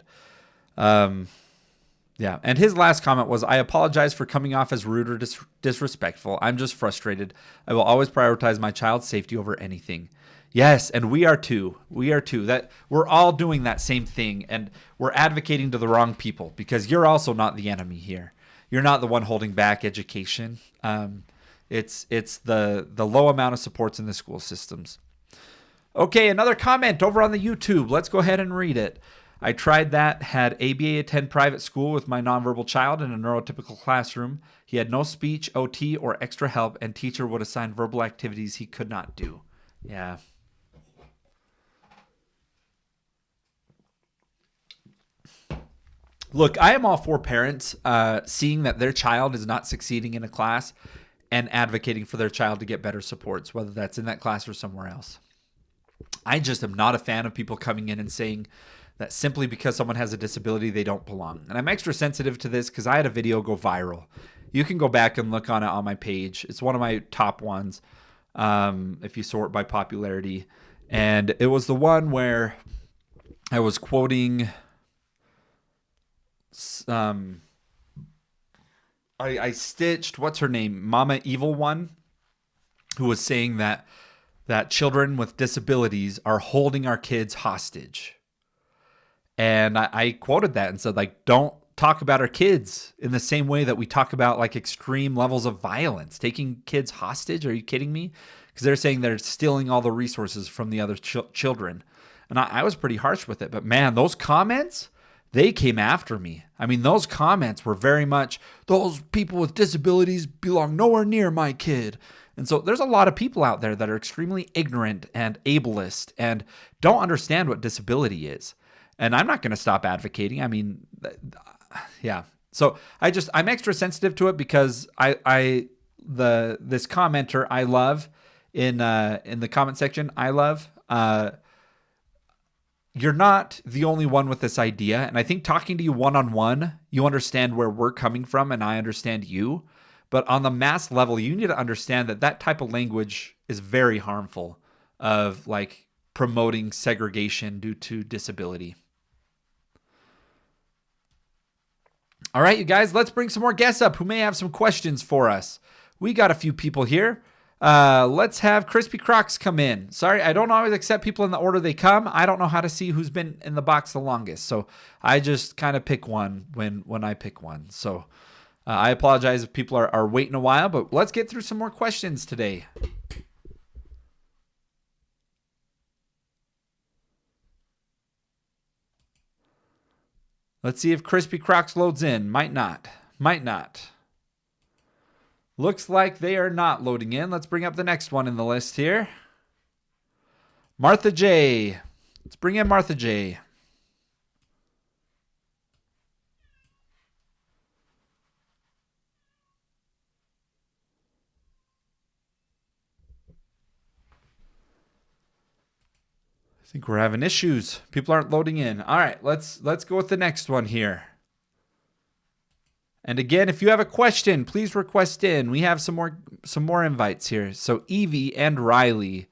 Yeah. And his last comment was, I apologize for coming off as rude or disrespectful. I'm just frustrated. I will always prioritize my child's safety over anything. Yes, and we are too. That we're all doing that same thing, and we're advocating to the wrong people because you're also not the enemy here. You're not the one holding back education. It's the low amount of supports in the school systems. Okay, another comment over on the YouTube. Let's go ahead and read it. I tried that, had ABA attend private school with my nonverbal child in a neurotypical classroom. He had no speech, OT, or extra help, and teacher would assign verbal activities he could not do. Yeah. Look, I am all for parents seeing that their child is not succeeding in a class and advocating for their child to get better supports, whether that's in that class or somewhere else. I just am not a fan of people coming in and saying that simply because someone has a disability, they don't belong. And I'm extra sensitive to this because I had a video go viral. You can go back and look on it on my page. It's one of my top ones if you sort by popularity. And it was the one where I was quoting... I stitched, what's her name? Mama Evil One, who was saying that children with disabilities are holding our kids hostage. And I quoted that and said, don't talk about our kids in the same way that we talk about extreme levels of violence. Taking kids hostage? Are you kidding me? Because they're saying they're stealing all the resources from the other children. And I was pretty harsh with it. But man, those comments, they came after me. I mean, those comments were very much, those people with disabilities belong nowhere near my kid. And so there's a lot of people out there that are extremely ignorant and ableist and don't understand what disability is. And I'm not going to stop advocating. I mean, yeah. So I'm extra sensitive to it because this commenter I love in the comment section, you're not the only one with this idea. And I think talking to you one-on-one, you understand where we're coming from and I understand you. But on the mass level, you need to understand that that type of language is very harmful of like promoting segregation due to disability. All right, you guys, let's bring some more guests up who may have some questions for us. We got a few people here. Let's have Crispy Crocs come in. Sorry, I don't always accept people in the order they come. I don't know how to see who's been in the box the longest. So I just kind of pick one when I pick one. So I apologize if people are waiting a while, but let's get through some more questions today. Let's see if Crispy Crocs loads in. Might not. Might not. Looks like they are not loading in. Let's bring up the next one in the list here. Martha J. Let's bring in Martha J. I think we're having issues. People aren't loading in. All right, let's go with the next one here. And again, if you have a question, please request in. We have some more invites here. So Evie and Riley.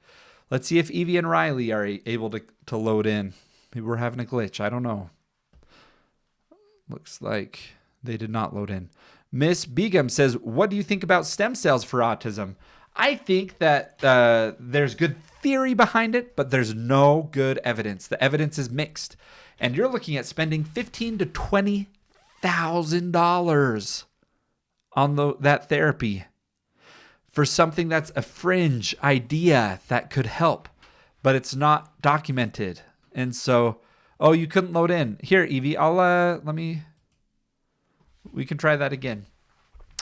Let's see if Evie and Riley are able to load in. Maybe we're having a glitch. I don't know. Looks like they did not load in. Miss Begum says, what do you think about stem cells for autism? I think that there's good theory behind it, but there's no good evidence. The evidence is mixed. And you're looking at spending $15,000 to $20,000 on that therapy for something that's a fringe idea that could help, but it's not documented. And so, oh, you couldn't load in. Here, Evie, we can try that again.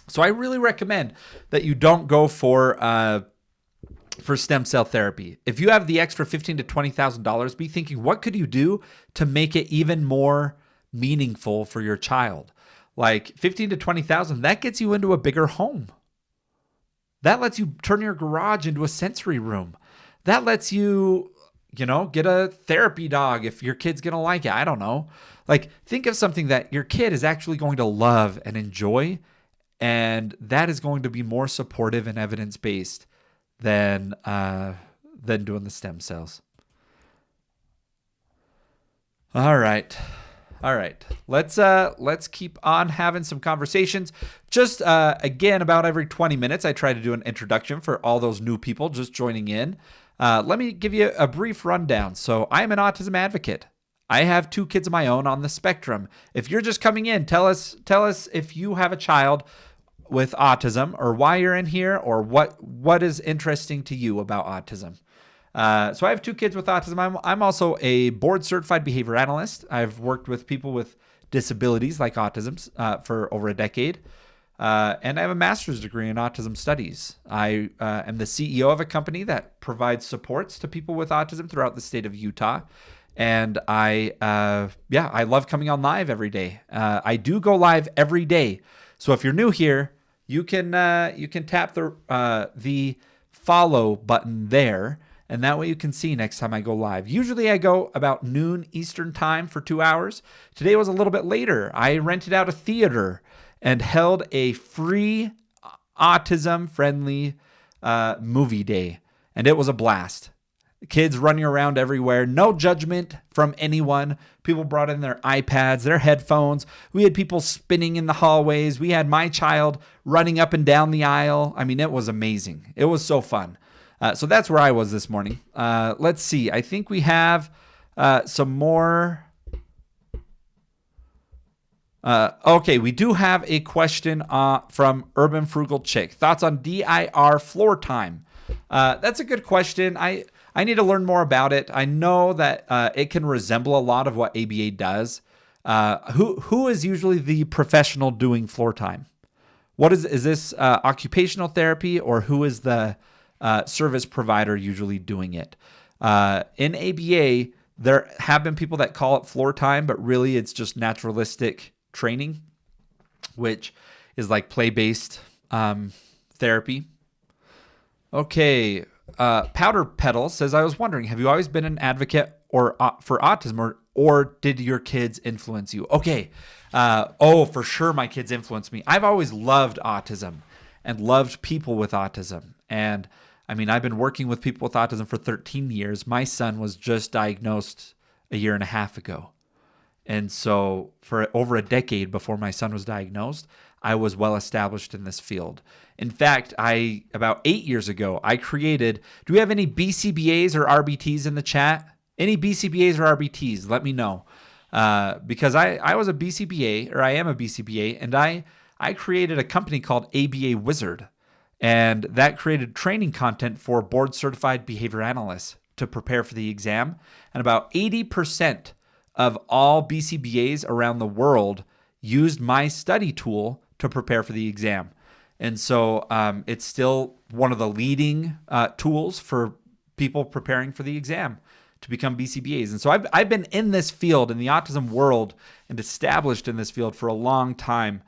So I really recommend that you don't go for stem cell therapy. If you have the extra $15,000 to $20,000, be thinking, what could you do to make it even more meaningful for your child? Like $15,000 to $20,000, that gets you into a bigger home. That lets you turn your garage into a sensory room. That lets you, get a therapy dog if your kid's going to like it. I don't know. Like, think of something that your kid is actually going to love and enjoy, and that is going to be more supportive and evidence-based than doing the stem cells. All right. Let's keep on having some conversations. Just again, about every 20 minutes, I try to do an introduction for all those new people just joining in. Let me give you a brief rundown. So I'm an autism advocate. I have 2 kids of my own on the spectrum. If you're just coming in, tell us if you have a child with autism, or why you're in here, or what is interesting to you about autism. So I have 2 kids with autism. I'm also a board certified behavior analyst. I've worked with people with disabilities like autism for over a decade. And I have a master's degree in autism studies. I am the CEO of a company that provides supports to people with autism throughout the state of Utah. And I love coming on live every day. I do go live every day. So if you're new here, you can tap the follow button there, and that way you can see next time I go live. Usually I go about noon Eastern time for 2 hours. Today was a little bit later. I rented out a theater and held a free autism-friendly movie day, and it was a blast. Kids running around everywhere, no judgment from anyone. People brought in their iPads, their headphones. We had people spinning in the hallways. We had my child running up and down the aisle. I mean, it was amazing. It was so fun. So that's where I was this morning. Let's see. I think we have some more. Okay, we do have a question from Urban Frugal Chick. Thoughts on DIR floor time? That's a good question. I need to learn more about it. I know that it can resemble a lot of what ABA does. Who is usually the professional doing floor time? Is this occupational therapy, or who is the service provider usually doing it? In ABA, there have been people that call it floor time, but really it's just naturalistic training, which is like play-based therapy. Okay. Powder Pedal says, I was wondering, have you always been an advocate or for autism, or did your kids influence you? Okay. For sure my kids influenced me. I've always loved autism and loved people with autism. And I mean, I've been working with people with autism for 13 years. My son was just diagnosed a year and a half ago. And so for over a decade before my son was diagnosed, I was well established in this field. In fact, about 8 years ago, I created, do we have any BCBAs or RBTs in the chat? Any BCBAs or RBTs? Let me know. Because I was a BCBA, or I am a BCBA, and I created a company called ABA Wizard. And that created training content for board certified behavior analysts to prepare for the exam. And about 80% of all BCBAs around the world used my study tool to prepare for the exam. And so it's still one of the leading tools for people preparing for the exam to become BCBAs. And so I've been in this field, in the autism world, and established in this field for a long time.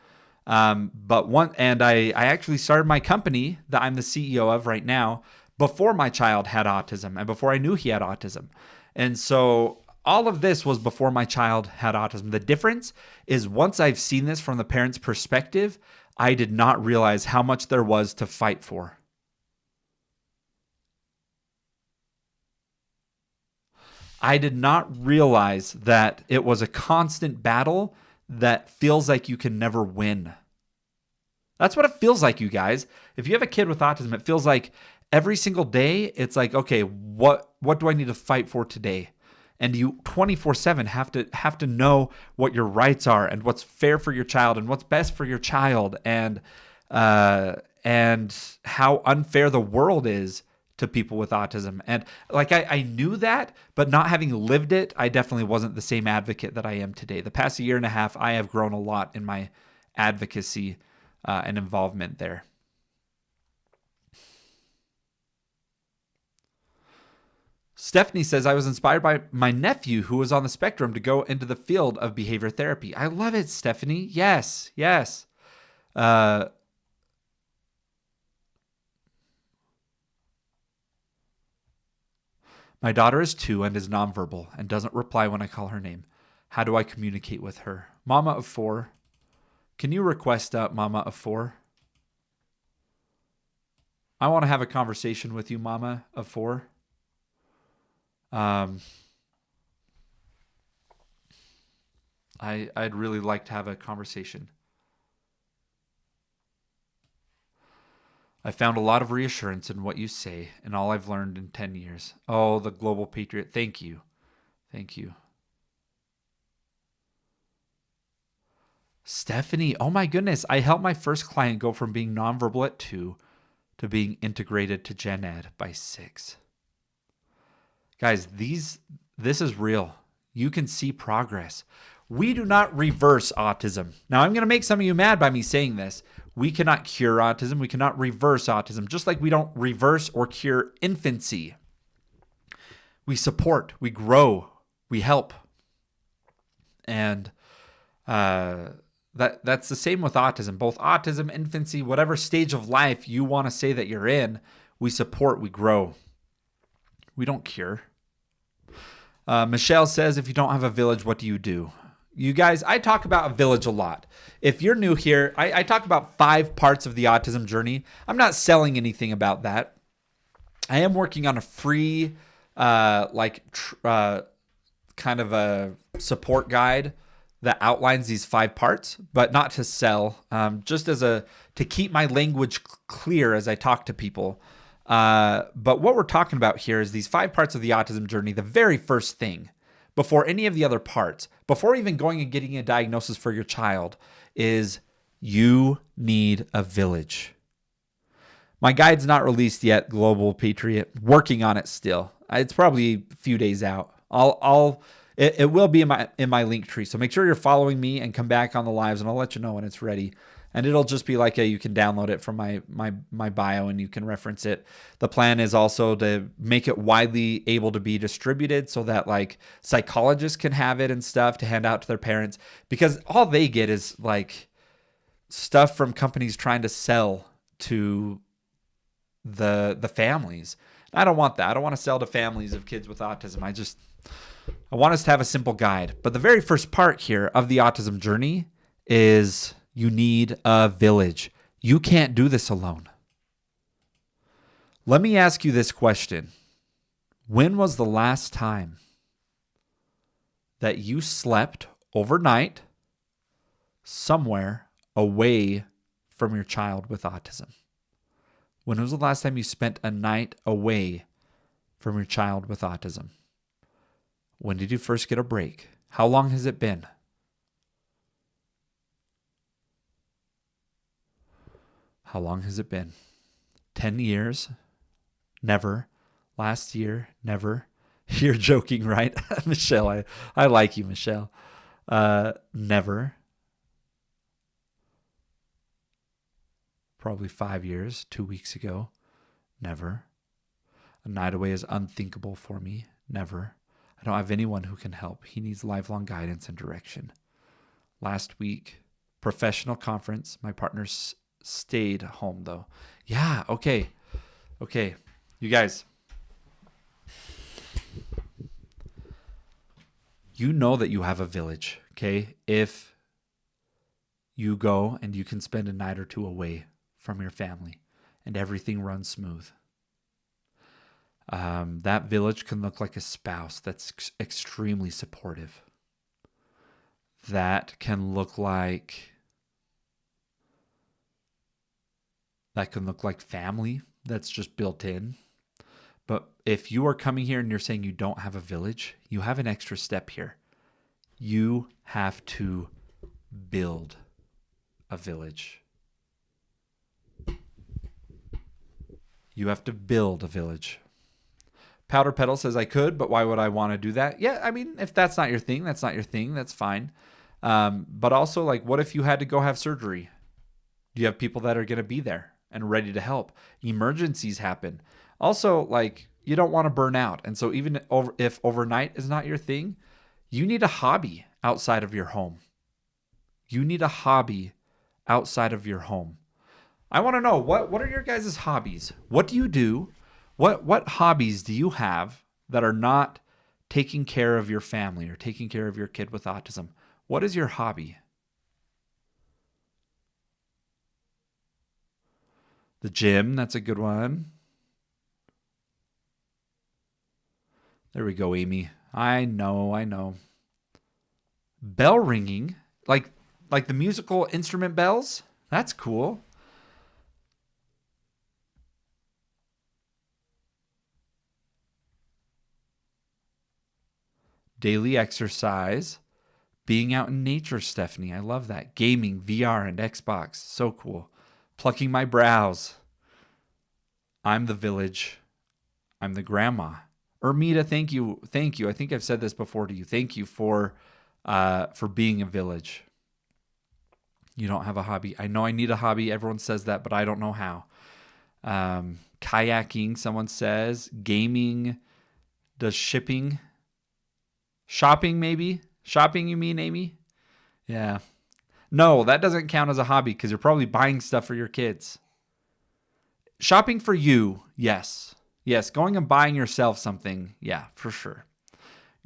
I actually started my company that I'm the CEO of right now before my child had autism and before I knew he had autism. And so all of this was before my child had autism. The difference is once I've seen this from the parent's perspective, I did not realize how much there was to fight for. I did not realize that it was a constant battle that feels like you can never win. That's what it feels like, you guys. If you have a kid with autism, it feels like every single day, it's like, okay, what do I need to fight for today? And you 24/7 have to know what your rights are and what's fair for your child and what's best for your child, and how unfair the world is to people with autism. And like I knew that, but not having lived it, I definitely wasn't the same advocate that I am today. The past year and a half, I have grown a lot in my advocacy and involvement there. Stephanie says, I was inspired by my nephew who was on the spectrum to go into the field of behavior therapy. I love it, Stephanie. Yes. My daughter is 2 and is nonverbal and doesn't reply when I call her name. How do I communicate with her? Mama of 4. Can you request Mama of 4? I want to have a conversation with you, Mama of 4. I'd really like to have a conversation. I found a lot of reassurance in what you say and all I've learned in 10 years. Oh, the global patriot. Thank you. Stephanie, oh my goodness. I helped my first client go from being nonverbal at 2 to being integrated to Gen Ed by 6. Guys, this is real. You can see progress. We do not reverse autism. Now, I'm going to make some of you mad by me saying this. We cannot cure autism. We cannot reverse autism, just like we don't reverse or cure infancy. We support, we grow, we help. And that's the same with autism. Both autism, infancy, whatever stage of life you want to say that you're in, we support, we grow. We don't cure. Michelle says, if you don't have a village, what do you do? You guys, I talk about a village a lot. If you're new here, I talk about 5 parts of the autism journey. I'm not selling anything about that. I am working on a free, kind of a support guide that outlines these 5 parts, but not to sell, just to keep my language clear as I talk to people. But what we're talking about here is these 5 parts of the autism journey. The very first thing, before any of the other parts, before even going and getting a diagnosis for your child, is you need a village. My guide's not released yet, Global Patriot. Working on it still. It's probably a few days out. It will be in my link tree. So make sure you're following me and come back on the lives, and I'll let you know when it's ready. And it'll just be like you can download it from my bio and you can reference it. The plan is also to make it widely able to be distributed so that like psychologists can have it and stuff to hand out to their parents, because all they get is like stuff from companies trying to sell to the families. I don't want that. I don't want to sell to families of kids with autism. I want us to have a simple guide. But the very first part here of the autism journey is you need a village. You can't do this alone. Let me ask you this question. When was the last time that you slept overnight somewhere away from your child with autism? When was the last time you spent a night away from your child with autism? When did you first get a break? How long has it been? How long has it been? 10 years? Never. Last year? Never. You're joking, right? Michelle, I like you, Michelle. Never. Probably 5 years, 2 weeks ago. Never. A night away is unthinkable for me. Never. I don't have anyone who can help. He needs lifelong guidance and direction. Last week, professional conference. My partner stayed home, though. Yeah, okay. Okay, you guys. You know that you have a village, okay? If you go and you can spend a night or two away from your family and everything runs smooth. That village can look like a spouse that's extremely supportive. That can look like family that's just built in. But if you are coming here and you're saying you don't have a village, you have an extra step here. You have to build a village. You have to build a village. Powder Pedal says I could, but why would I want to do that? Yeah, I mean, if that's not your thing, that's not your thing. That's fine. But also, like, what if you had to go have surgery? Do you have people that are going to be there and ready to help? Emergencies happen. Also, like, you don't want to burn out. And so even if overnight is not your thing, you need a hobby outside of your home. You need a hobby outside of your home. I want to know, what are your guys' hobbies? What do you do? What hobbies do you have that are not taking care of your family or taking care of your kid with autism? What is your hobby? The gym, that's a good one. There we go, Amy. I know. Bell ringing, like the musical instrument bells. That's cool. Daily exercise, being out in nature, Stephanie. I love that. Gaming, VR, and Xbox. So cool. Plucking my brows. I'm the village. I'm the grandma. Ermita, thank you. Thank you. I think I've said this before to you. Thank you for being a village. You don't have a hobby. I know I need a hobby. Everyone says that, but I don't know how. Kayaking, someone says. Gaming. Does shipping. Shopping, maybe? Shopping, you mean, Amy? Yeah. No, that doesn't count as a hobby because you're probably buying stuff for your kids. Shopping for you, yes. Yes, going and buying yourself something, yeah, for sure.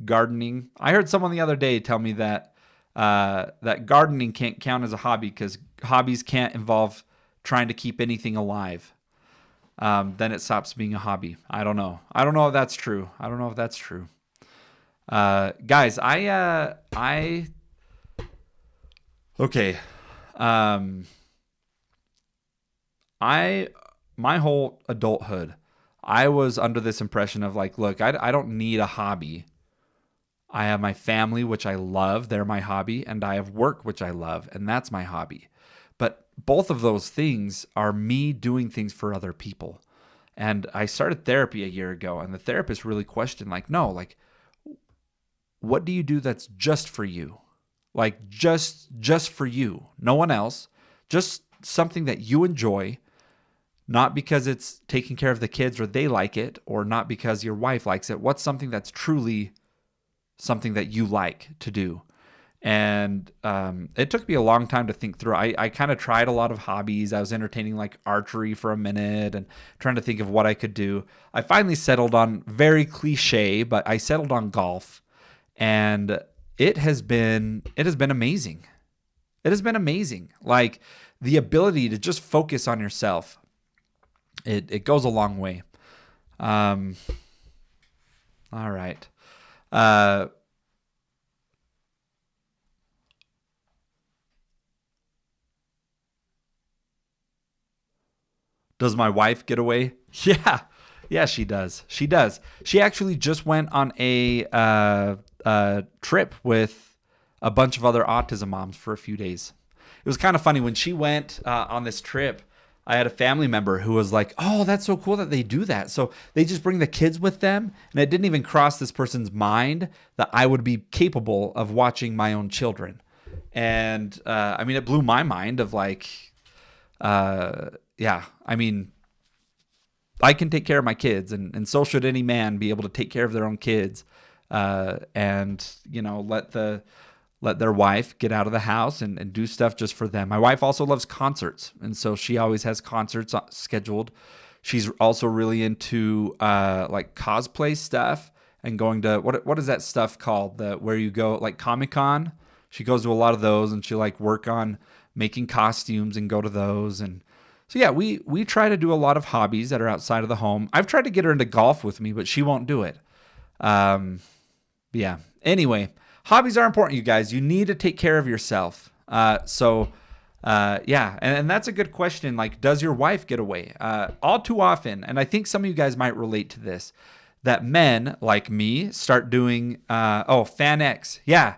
Gardening. I heard someone the other day tell me that that gardening can't count as a hobby because hobbies can't involve trying to keep anything alive. Then it stops being a hobby. I don't know. I don't know if that's true. Guys, okay. My whole adulthood, I was under this impression of like, look, I don't need a hobby. I have my family, which I love. They're my hobby. And I have work, which I love. And that's my hobby. But both of those things are me doing things for other people. And I started therapy a year ago. And the therapist really questioned, like, no, like, what do you do that's just for you? Like just for you, no one else, just something that you enjoy, not because it's taking care of the kids or they like it, or not because your wife likes it. What's something that's truly something that you like to do? And it took me a long time to think through. I kind of tried a lot of hobbies. I was entertaining like archery for a minute and trying to think of what I could do. I finally settled on, very cliche, but I settled on golf. And it has been amazing. It has been amazing. Like the ability to just focus on yourself. It goes a long way. All right. Does my wife get away? Yeah. Yeah, she does. She does. She actually just went on a trip with a bunch of other autism moms for a few days. It was kind of funny when she went on this trip. I had a family member who was like, "Oh, that's so cool that they do that." So they just bring the kids with them, and it didn't even cross this person's mind that I would be capable of watching my own children. And I mean, it blew my mind of like, yeah, I mean, I can take care of my kids, and so should any man be able to take care of their own kids, and let their wife get out of the house and do stuff just for them. My wife also loves concerts, and so she always has concerts scheduled. She's also really into like cosplay stuff and going to what is that stuff called? Where you go like Comic-Con. She goes to a lot of those, and she like work on making costumes and go to those. And so yeah, we try to do a lot of hobbies that are outside of the home. I've tried to get her into golf with me, but she won't do it. Yeah. Anyway, hobbies are important, you guys. You need to take care of yourself. Yeah, and that's a good question. Like, does your wife get away? All too often, and I think some of you guys might relate to this, that men like me start doing Fan X. Yeah,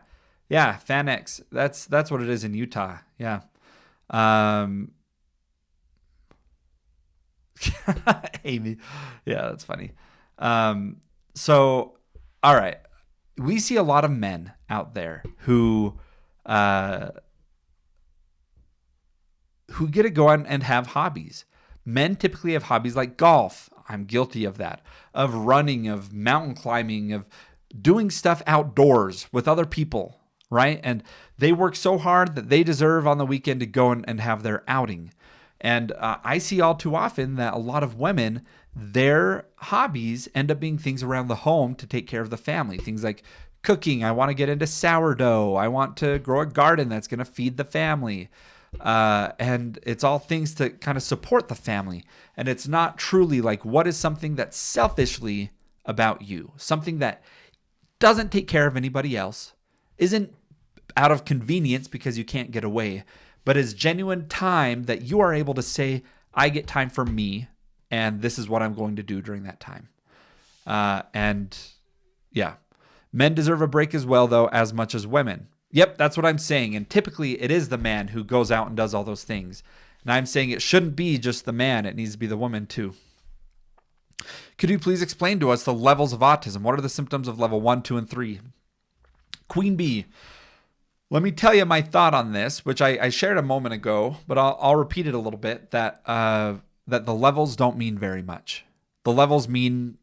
Fan X. That's what it is in Utah. Yeah. Amy. Yeah, that's funny. So, all right. We see a lot of men out there who get to go out and have hobbies. Men typically have hobbies like golf. I'm guilty of that. Of running, of mountain climbing, of doing stuff outdoors with other people, right? And they work so hard that they deserve on the weekend to go and have their outing. And I see all too often that a lot of women, their hobbies end up being things around the home to take care of the family. Things like cooking. I want to get into sourdough. I want to grow a garden that's going to feed the family. And it's all things to kind of support the family. And it's not truly like, what is something that's selfishly about you? Something that doesn't take care of anybody else, isn't out of convenience because you can't get away, but is genuine time that you are able to say, I get time for me, and this is what I'm going to do during that time. And yeah, men deserve a break as well, though, as much as women. Yep, that's what I'm saying. And typically it is the man who goes out and does all those things. And I'm saying it shouldn't be just the man. It needs to be the woman too. Could you please explain to us the levels of autism? What are the symptoms of level 1, 2, and 3? Queen Bee. Let me tell you my thought on this, which I shared a moment ago, but I'll repeat it a little bit, that the levels don't mean very much. The levels mean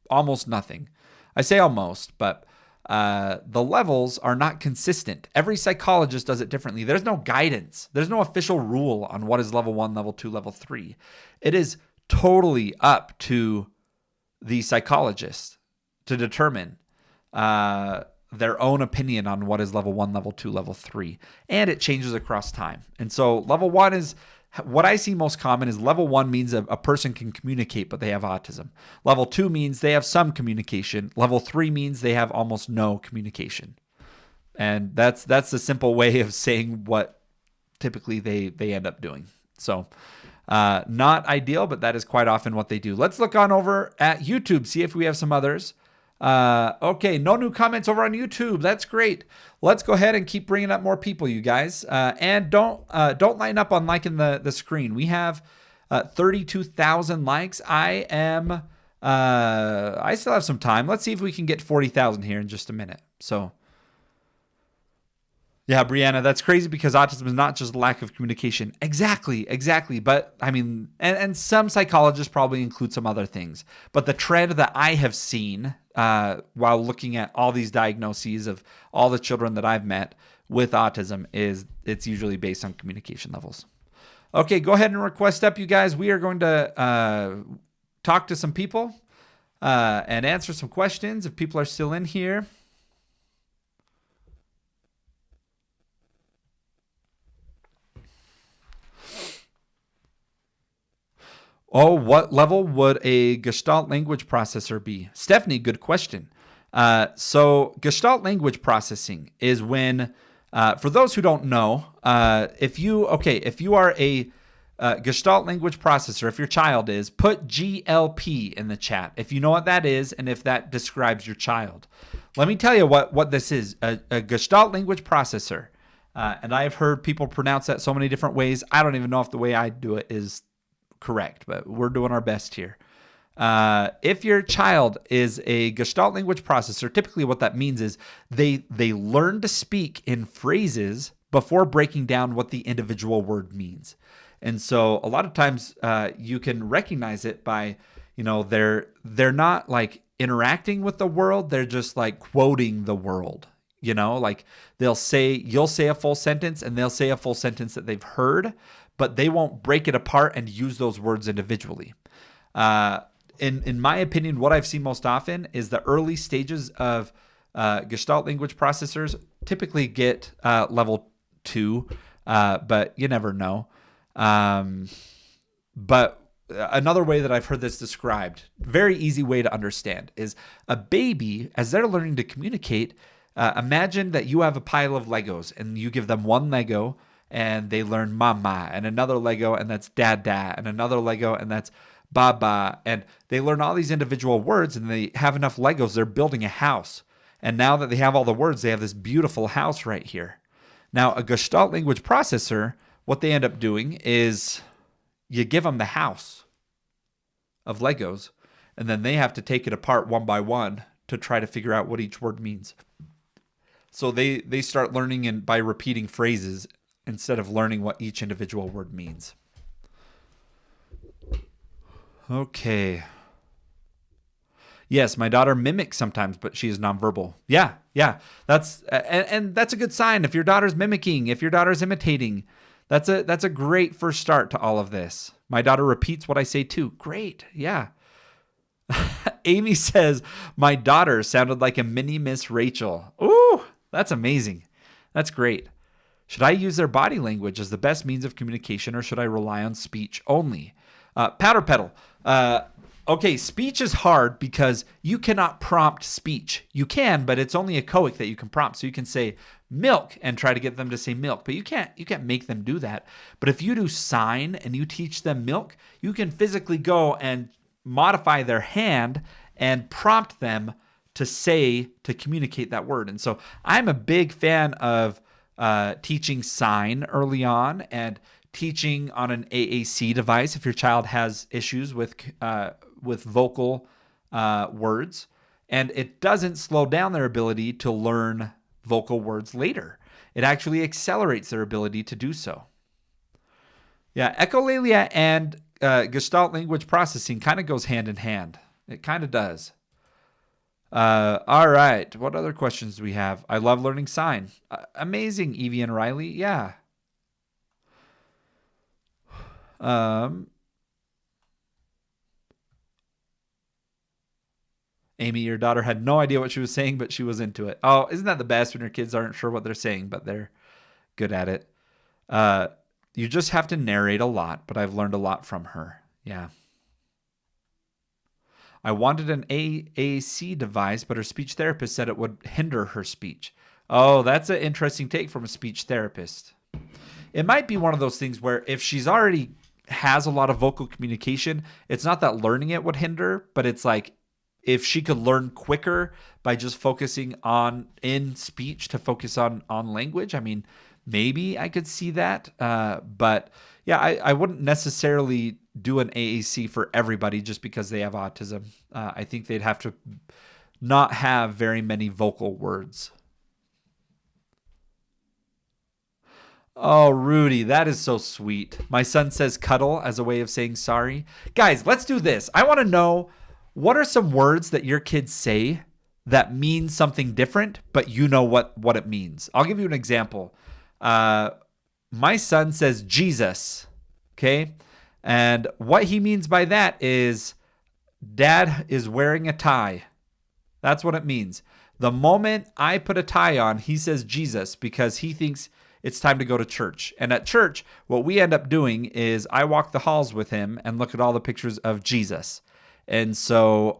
almost nothing. I say almost, but the levels are not consistent. Every psychologist does it differently. There's no guidance. There's no official rule on what is level 1, level 2, level 3. It is totally up to the psychologist to determine their own opinion on what is level 1, level 2, level 3. And it changes across time. And so level 1 is, what I see most common is level 1 means a person can communicate, but they have autism. Level 2 means they have some communication. Level 3 means they have almost no communication. And that's the simple way of saying what typically they end up doing. So not ideal, but that is quite often what they do. Let's look on over at YouTube, see if we have some others. Okay, no new comments over on YouTube. That's great. Let's go ahead and keep bringing up more people, you guys. And don't line up on liking the screen. We have 32,000 likes. I still have some time. Let's see if we can get 40,000 here in just a minute. So yeah, Brianna, that's crazy because autism is not just lack of communication. Exactly. But I mean, and some psychologists probably include some other things. But the trend that I have seen while looking at all these diagnoses of all the children that I've met, with autism is it's usually based on communication levels. Okay, go ahead and request up, you guys. We are going to talk to some people and answer some questions if people are still in here. Oh, what level would a Gestalt language processor be? Stephanie, good question. So Gestalt language processing is when, for those who don't know, if you are a Gestalt language processor, if your child is, put GLP in the chat if you know what that is and if that describes your child. Let me tell you what this is. A Gestalt language processor, and I've heard people pronounce that so many different ways. I don't even know if the way I do it is correct, but we're doing our best here. If your child is a Gestalt language processor, typically what that means is they learn to speak in phrases before breaking down what the individual word means. And so a lot of times you can recognize it by, they're not like interacting with the world. They're just like quoting the world, like you'll say a full sentence and they'll say a full sentence that they've heard, but they won't break it apart and use those words individually. In my opinion, what I've seen most often is the early stages of Gestalt language processors typically get level 2, but you never know. But another way that I've heard this described, very easy way to understand, is a baby, as they're learning to communicate, imagine that you have a pile of Legos and you give them one Lego and they learn mama, and another Lego and that's dada, and another Lego and that's baba, and they learn all these individual words and they have enough Legos, they're building a house. And now that they have all the words, they have this beautiful house right here. Now, a Gestalt language processor, what they end up doing is you give them the house of Legos, and then they have to take it apart one by one to try to figure out what each word means. So they start learning by repeating phrases instead of learning what each individual word means. Okay. Yes, my daughter mimics sometimes, but she is nonverbal. Yeah. That's and that's a good sign. If your daughter's mimicking, if your daughter's imitating, that's a great first start to all of this. My daughter repeats what I say too. Great. Yeah. Amy says, my daughter sounded like a mini Miss Rachel. Ooh, that's amazing. That's great. Should I use their body language as the best means of communication, or should I rely on speech only? Powder pedal. Okay, speech is hard because you cannot prompt speech. You can, but it's only echoic that you can prompt. So you can say milk and try to get them to say milk, but you can't make them do that. But if you do sign and you teach them milk, you can physically go and modify their hand and prompt them to communicate that word. And so I'm a big fan of teaching sign early on and teaching on an AAC device if your child has issues with vocal words, and it doesn't slow down their ability to learn vocal words later. It actually accelerates their ability to do so. Yeah, echolalia and Gestalt language processing kind of goes hand in hand. It kind of does. All right. What other questions do we have? I love learning sign. Amazing, Evie and Riley. Yeah. Amy, your daughter had no idea what she was saying, but she was into it. Oh, isn't that the best when your kids aren't sure what they're saying, but they're good at it? You just have to narrate a lot, but I've learned a lot from her. Yeah. I wanted an AAC device, but her speech therapist said it would hinder her speech. Oh, that's an interesting take from a speech therapist. It might be one of those things where if she's already has a lot of vocal communication, it's not that learning it would hinder, but it's like if she could learn quicker by just focusing on in speech to focus on language. I mean, maybe I could see that. But yeah, I wouldn't necessarily do an AAC for everybody just because they have autism. I think they'd have to not have very many vocal words. Oh, Rudy, that is so sweet. My son says cuddle as a way of saying sorry. Guys, let's do this. I want to know, what are some words that your kids say that means something different, but you know what it means. I'll give you an example. My son says Jesus, okay? And what he means by that is Dad is wearing a tie. That's what it means. The moment I put a tie on, he says Jesus because he thinks it's time to go to church. And at church, what we end up doing is I walk the halls with him and look at all the pictures of Jesus. And so,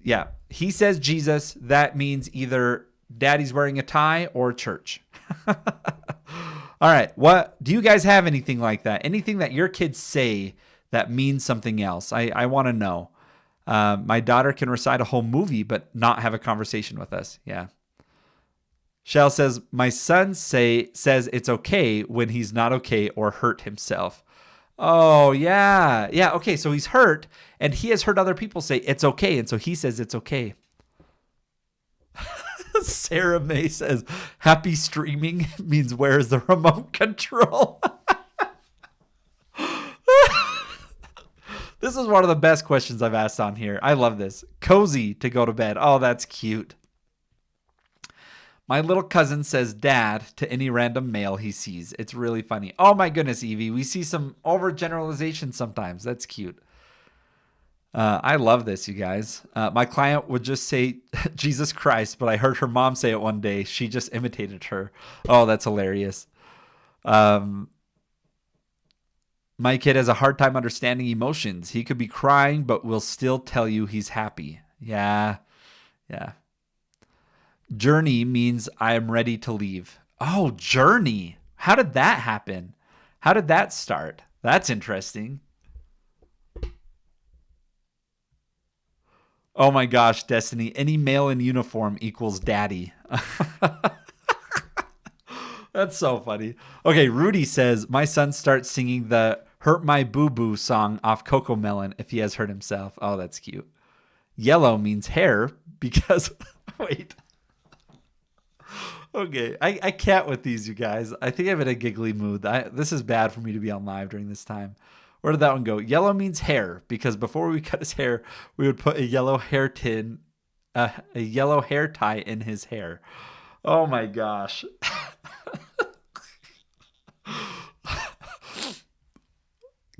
yeah, he says Jesus. That means either Daddy's wearing a tie or church. All right. What do you guys have anything like that? Anything that your kids say that means something else? I want to know. My daughter can recite a whole movie, but not have a conversation with us. Yeah. Shell says, my son says it's okay when he's not okay or hurt himself. Oh, yeah. Yeah. Okay. So he's hurt and he has heard other people say it's okay. And so he says it's okay. Sarah May says, happy streaming means where's the remote control? This is one of the best questions I've asked on here. I love this. Cozy to go to bed. Oh, that's cute. My little cousin says dad to any random male he sees. It's really funny. Oh my goodness, Evie. We see some overgeneralization sometimes. That's cute. I love this, you guys. My client would just say Jesus Christ, but I heard her mom say it one day. She just imitated her. Oh, that's hilarious. My kid has a hard time understanding emotions. He could be crying, but will still tell you he's happy. Yeah. Yeah. Journey means I am ready to leave. Oh, journey. How did that happen? How did that start? That's interesting. Oh my gosh, Destiny. Any male in uniform equals daddy. That's so funny. Okay, Rudy says, my son starts singing the Hurt My Boo Boo song off Coco Melon if he has hurt himself. Oh, that's cute. Yellow means hair because, wait. Okay, I can't with these, you guys. I think I'm in a giggly mood. This is bad for me to be on live during this time. Where did that one go? Yellow means hair because before we cut his hair, we would put a yellow hair a yellow hair tie in his hair. Oh my gosh.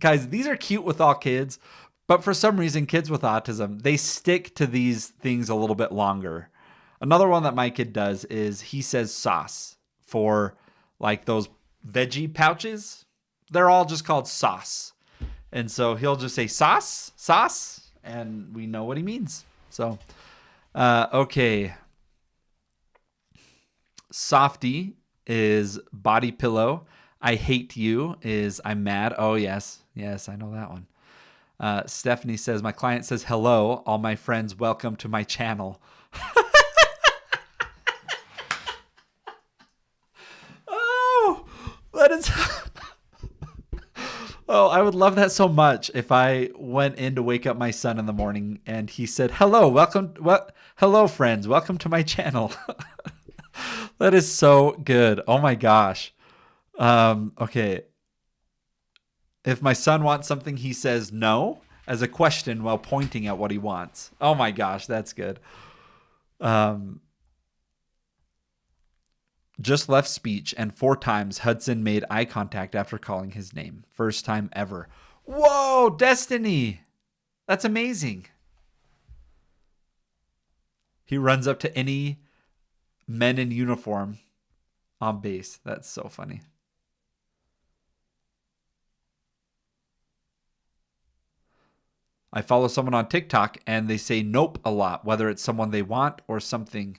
Guys, these are cute with all kids, but for some reason, kids with autism, they stick to these things a little bit longer. Another one that my kid does is he says sauce for like those veggie pouches. They're all just called sauce. And so he'll just say sauce, sauce, and we know what he means. So, okay. Softy is body pillow. I hate you is I'm mad. Oh, yes. Yes, I know that one. Stephanie says, my client says, hello, all my friends, welcome to my channel. Oh, that is... Oh, I would love that so much if I went in to wake up my son in the morning and he said, hello, welcome. Hello, friends. Welcome to my channel. That is so good. Oh my gosh. Okay. If my son wants something, he says no as a question while pointing at what he wants. Oh my gosh, that's good. Just left speech, and 4 times Hudson made eye contact after calling his name. First time ever. Whoa, Destiny! That's amazing. He runs up to any men in uniform on base. That's so funny. I follow someone on TikTok, and they say nope a lot, whether it's someone they want or something.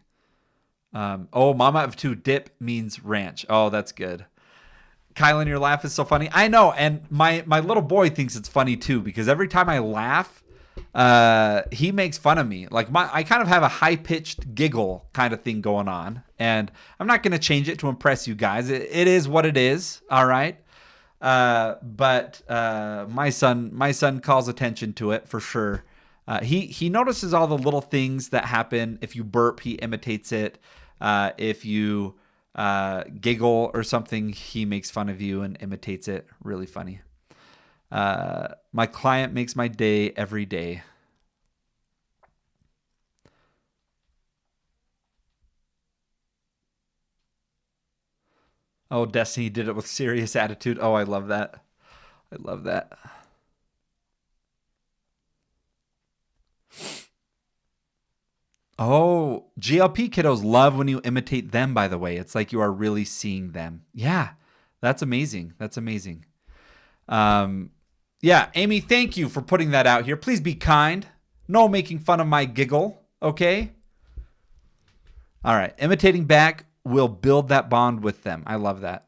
Oh, Mama of 2 dip means ranch. Oh, that's good. Kylan, your laugh is so funny. I know, and my little boy thinks it's funny too because every time I laugh, he makes fun of me. Like I kind of have a high-pitched giggle kind of thing going on, and I'm not going to change it to impress you guys. It is what it is, all right? But my son calls attention to it for sure. He notices all the little things that happen. If you burp, he imitates it. If you giggle or something, he makes fun of you and imitates it. Really funny. My client makes my day every day. Oh, Destiny did it with serious attitude. Oh, I love that. I love that. Oh, GLP kiddos love when you imitate them, by the way. It's like you are really seeing them. Yeah, that's amazing. That's amazing. Yeah, Amy, thank you for putting that out here. Please be kind. No making fun of my giggle, okay? All right, imitating back will build that bond with them. I love that.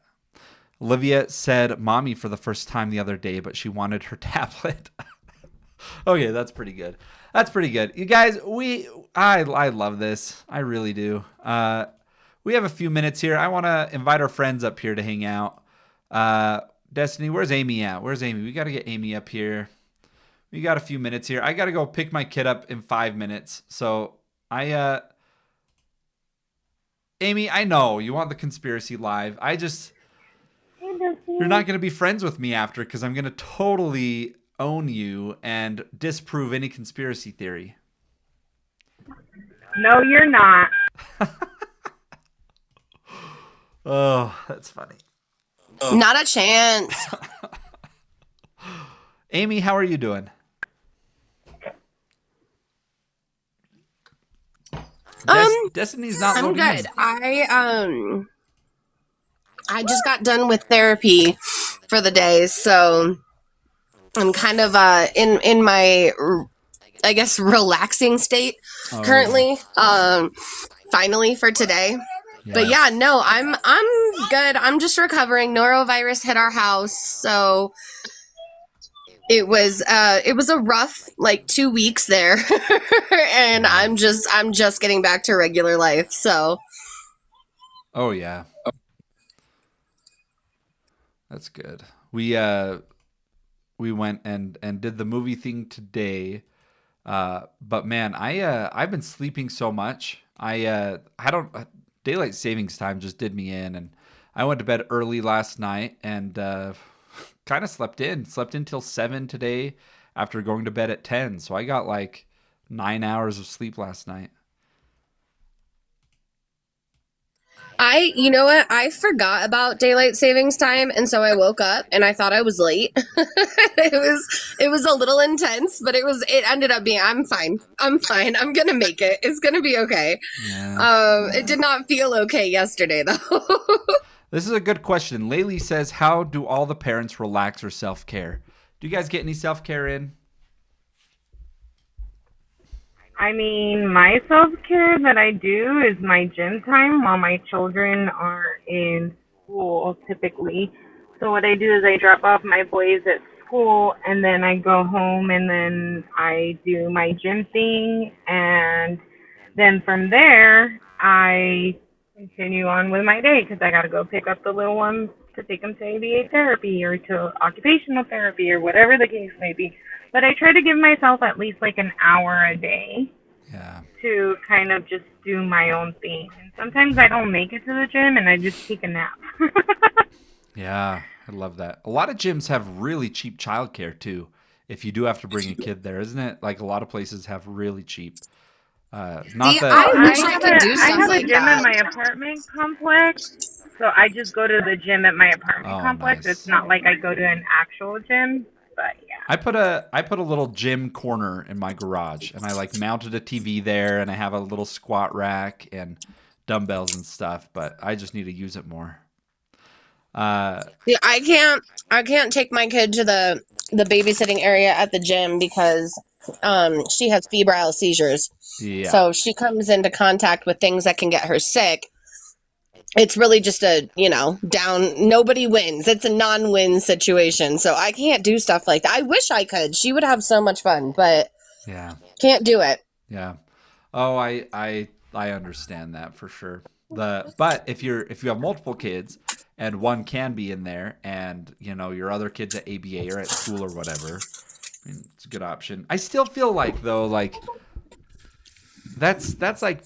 Olivia said mommy for the first time the other day, but she wanted her tablet. Okay, that's pretty good. That's pretty good. You guys, I love this. I really do. We have a few minutes here. I want to invite our friends up here to hang out. Destiny, where's Amy at? Where's Amy? We got to get Amy up here. We got a few minutes here. I got to go pick my kid up in 5 minutes. So Amy, I know you want the conspiracy live. You're not going to be friends with me after because I'm going to totally own you and disprove any conspiracy theory. No, you're not. Oh, that's funny. Not a chance. Amy, how are you doing? Destiny's not I'm loading good. in. I just got done with therapy for the day, so I'm kind of in my, I guess, relaxing state currently. Finally for today. Yes. But yeah, no, I'm good. I'm just recovering. Norovirus hit our house, so it was a rough 2 weeks there, and I'm just getting back to regular life. So. Oh yeah, that's good. We went and did the movie thing today, but man, I've been sleeping so much. I don't. Daylight savings time just did me in, and I went to bed early last night and kind of slept in till 7 today after going to bed at 10. So I got 9 hours of sleep last night. You know what? I forgot about daylight savings time, and so I woke up and I thought I was late. It was a little intense, but it ended up being I'm fine. I'm gonna make it. It's gonna be okay. Yeah. It did not feel okay yesterday though. This is a good question. Laylee says, how do all the parents relax or self-care? Do you guys get any self-care in? I mean, my self-care that I do is my gym time while my children are in school, typically. So what I do is I drop off my boys at school, and then I go home, and then I do my gym thing, and then from there, I continue on with my day because I got to go pick up the little ones to take them to ABA therapy or to occupational therapy or whatever the case may be. But I try to give myself at least an hour a day to kind of just do my own thing. And sometimes I don't make it to the gym and I just take a nap. Yeah, I love that. A lot of gyms have really cheap childcare too. If you do have to bring a kid there, isn't it? A lot of places have really cheap. I wish I could do stuff I have a like gym that. in my apartment complex, so I just go to the gym at my apartment complex. Nice. It's not like I go to an actual gym, but yeah. I put a little gym corner in my garage, and I mounted a TV there, and I have a little squat rack and dumbbells and stuff. But I just need to use it more. Yeah, I can't take my kid to the babysitting area at the gym because she has febrile seizures. Yeah. So she comes into contact with things that can get her sick. It's really just down. Nobody wins. It's a non-win situation. So I can't do stuff like that. I wish I could. She would have so much fun, but Yeah. can't do it. Yeah. Oh, I understand that for sure. But if you have multiple kids and one can be in there and your other kids at ABA or at school or whatever, I mean, it's a good option. I still feel that's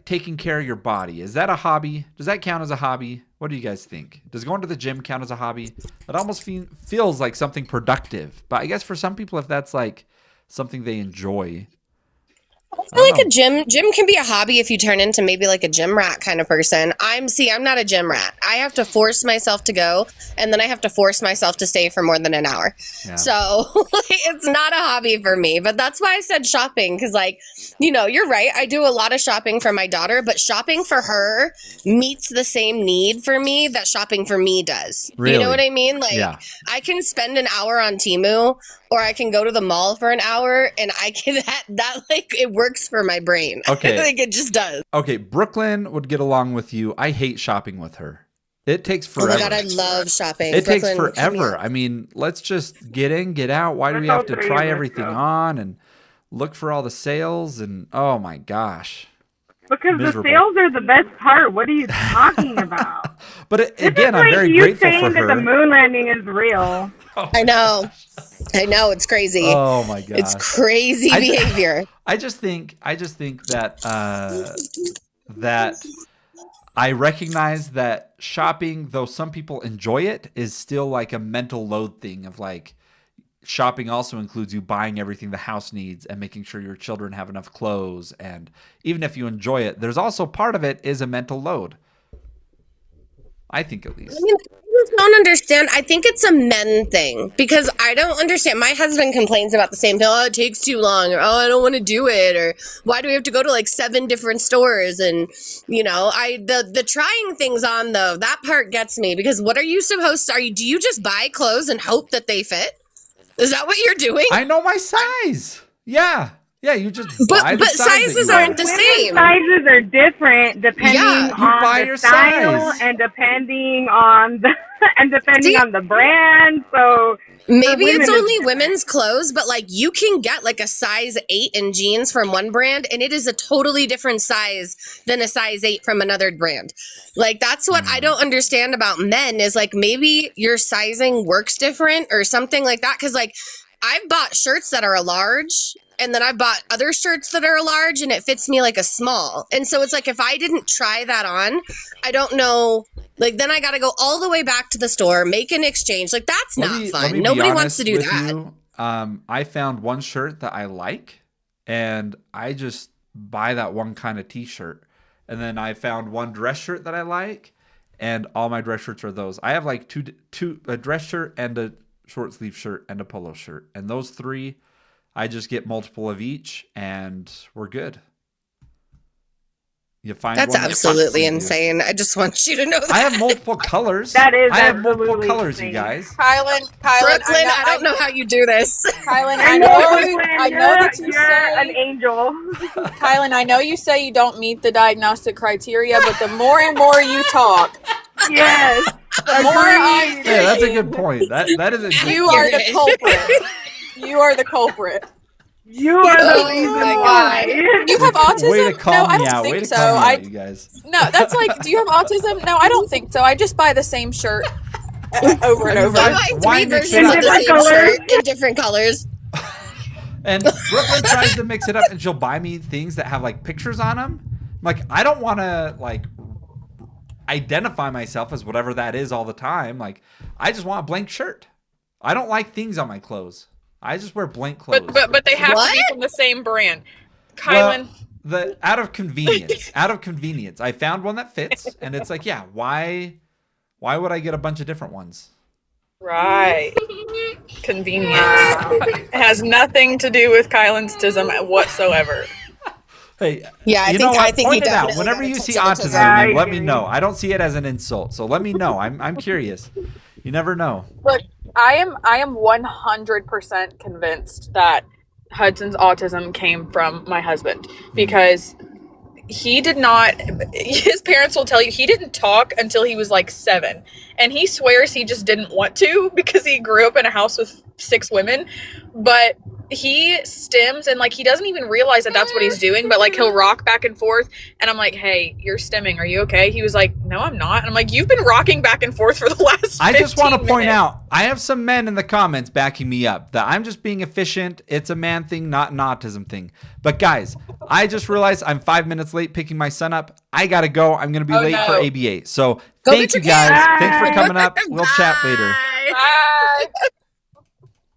taking care of your body. Is that a hobby? Does that count as a hobby? What do you guys think? Does going to the gym count as a hobby? It almost feels like something productive. But I guess for some people, if that's something they enjoy. I feel like a gym can be a hobby if you turn into maybe a gym rat kind of person. I'm not a gym rat. I have to force myself to go, and then I have to force myself to stay for more than an hour. Yeah. So it's not a hobby for me, but that's why I said shopping. Because like, you know, you're right. I do a lot of shopping for my daughter, but shopping for her meets the same need for me that shopping for me does. Really? You know what I mean? Like, Yeah. I can spend an hour on Temu, or I can go to the mall for an hour, and I can that like it works for my brain. Okay. Like it just does. Okay, Brooklyn would get along with you. I hate shopping with her. It takes forever. Oh my God, I love shopping. It takes Brooklyn, forever. I mean, let's just get in, get out. Why do we have to try everything on and look for all the sales? And oh my gosh. Because Miserable. the sales are the best part. What are you talking about? But This again, is I'm like very you grateful saying for that her. the moon landing is real. I know. It's crazy. Oh my gosh. It's crazy behavior. I just think that that I recognize that shopping, though some people enjoy it, is still like a mental load thing of like shopping also includes you buying everything the house needs and making sure your children have enough clothes. And even if you enjoy it, there's also part of it is a mental load. I think at least. I mean, I just don't understand. I think it's a men thing because I don't understand. My husband complains about the same thing. Oh, it takes too long, or oh, I don't want to do it, or why do we have to go to like 7 different stores? And you know, the trying things on though, that part gets me because what are you supposed to? Do you just buy clothes and hope that they fit? Is that what you're doing? I know my size. Yeah. Yeah, you just buy the but size sizes that you aren't the want. same. Sizes are different depending Yeah, you buy on your the style size. and depending on the brand. So Maybe women it's it's only different. women's clothes, but like you can get like a size 8 in jeans from one brand and it is a totally different size than a size 8 from another brand. Like that's what I don't understand about men is like maybe your sizing works different or something like that. Cause like I've bought shirts that are a large and then I've bought other shirts that are a large and it fits me like a small. And so it's like if I didn't try that on, I don't know. Like then I got to go all the way back to the store, make an exchange. Like that's Let not me fun. be Nobody wants honest to do with that. you. I found one shirt that I like, and I just buy that one kind of t-shirt. And then I found one dress shirt that I like, and all my dress shirts are those. I have like two a dress shirt and a short sleeve shirt and a polo shirt, and those 3, I just get multiple of each, and we're good. You find That's one that absolutely fits you. insane. I just want you to know that. I have multiple colors. That is I have multiple absolutely colors, you insane. guys. Kylan, Brooklyn, I don't know how you do this. Kylan, I I know, know that you you're say, an angel. Kylan, I know you say you don't meet the diagnostic criteria, but the more and more you talk, Yes. the more I'm Yeah, that's a thinking good point. That is a good you are the culprit. You are the culprit. You are the Oh reason my why. You have autism? Way to No, calm I me don't out. think Way to so. calm me out, you guys. No, that's like, do you have autism? No, I don't think so. I just buy the same shirt over and over. I Why- buy why 3 mix versions it of up? the Different same colors. shirt in different colors. And Brooklyn tries to mix it up, and she'll buy me things that have like pictures on them. Like I don't want to like identify myself as whatever that is all the time. Like I just want a blank shirt. I don't like things on my clothes. I just wear blank clothes. But they have to be What? from the same brand. Well, Kylan, out of convenience, I found one that fits, and it's like, yeah, why would I get a bunch of different ones? right. Convenience. It has nothing to do with Kylan's autism whatsoever. Hey, Yeah, I you think- know what? I think you Point it out. definitely Whenever gotta you touch see on autism, autism. in me, let me Yeah, know. I don't see it as an insult, so let me know. I'm curious. You never know. Look, I am 100% convinced that Hudson's autism came from my husband because he did not, his parents will tell you he didn't talk until he was like 7, and he swears he just didn't want to because he grew up in a house with 6 women, but he stims and like he doesn't even realize that that's what he's doing, but like he'll rock back and forth, and I'm like, hey, you're stimming, are you okay? He was like, no, I'm not. And I'm like, you've been rocking back and forth for the last I just want to 15 point minutes. out, I have some men in the comments backing me up that I'm just being efficient. It's a man thing, not an autism thing. But guys, I just realized I'm 5 minutes late picking my son up. I got to go. I'm going to be Oh, late for no. ABA. So Go thank get you your guys. kids. Thanks for coming up. We'll chat later. Bye. Bye.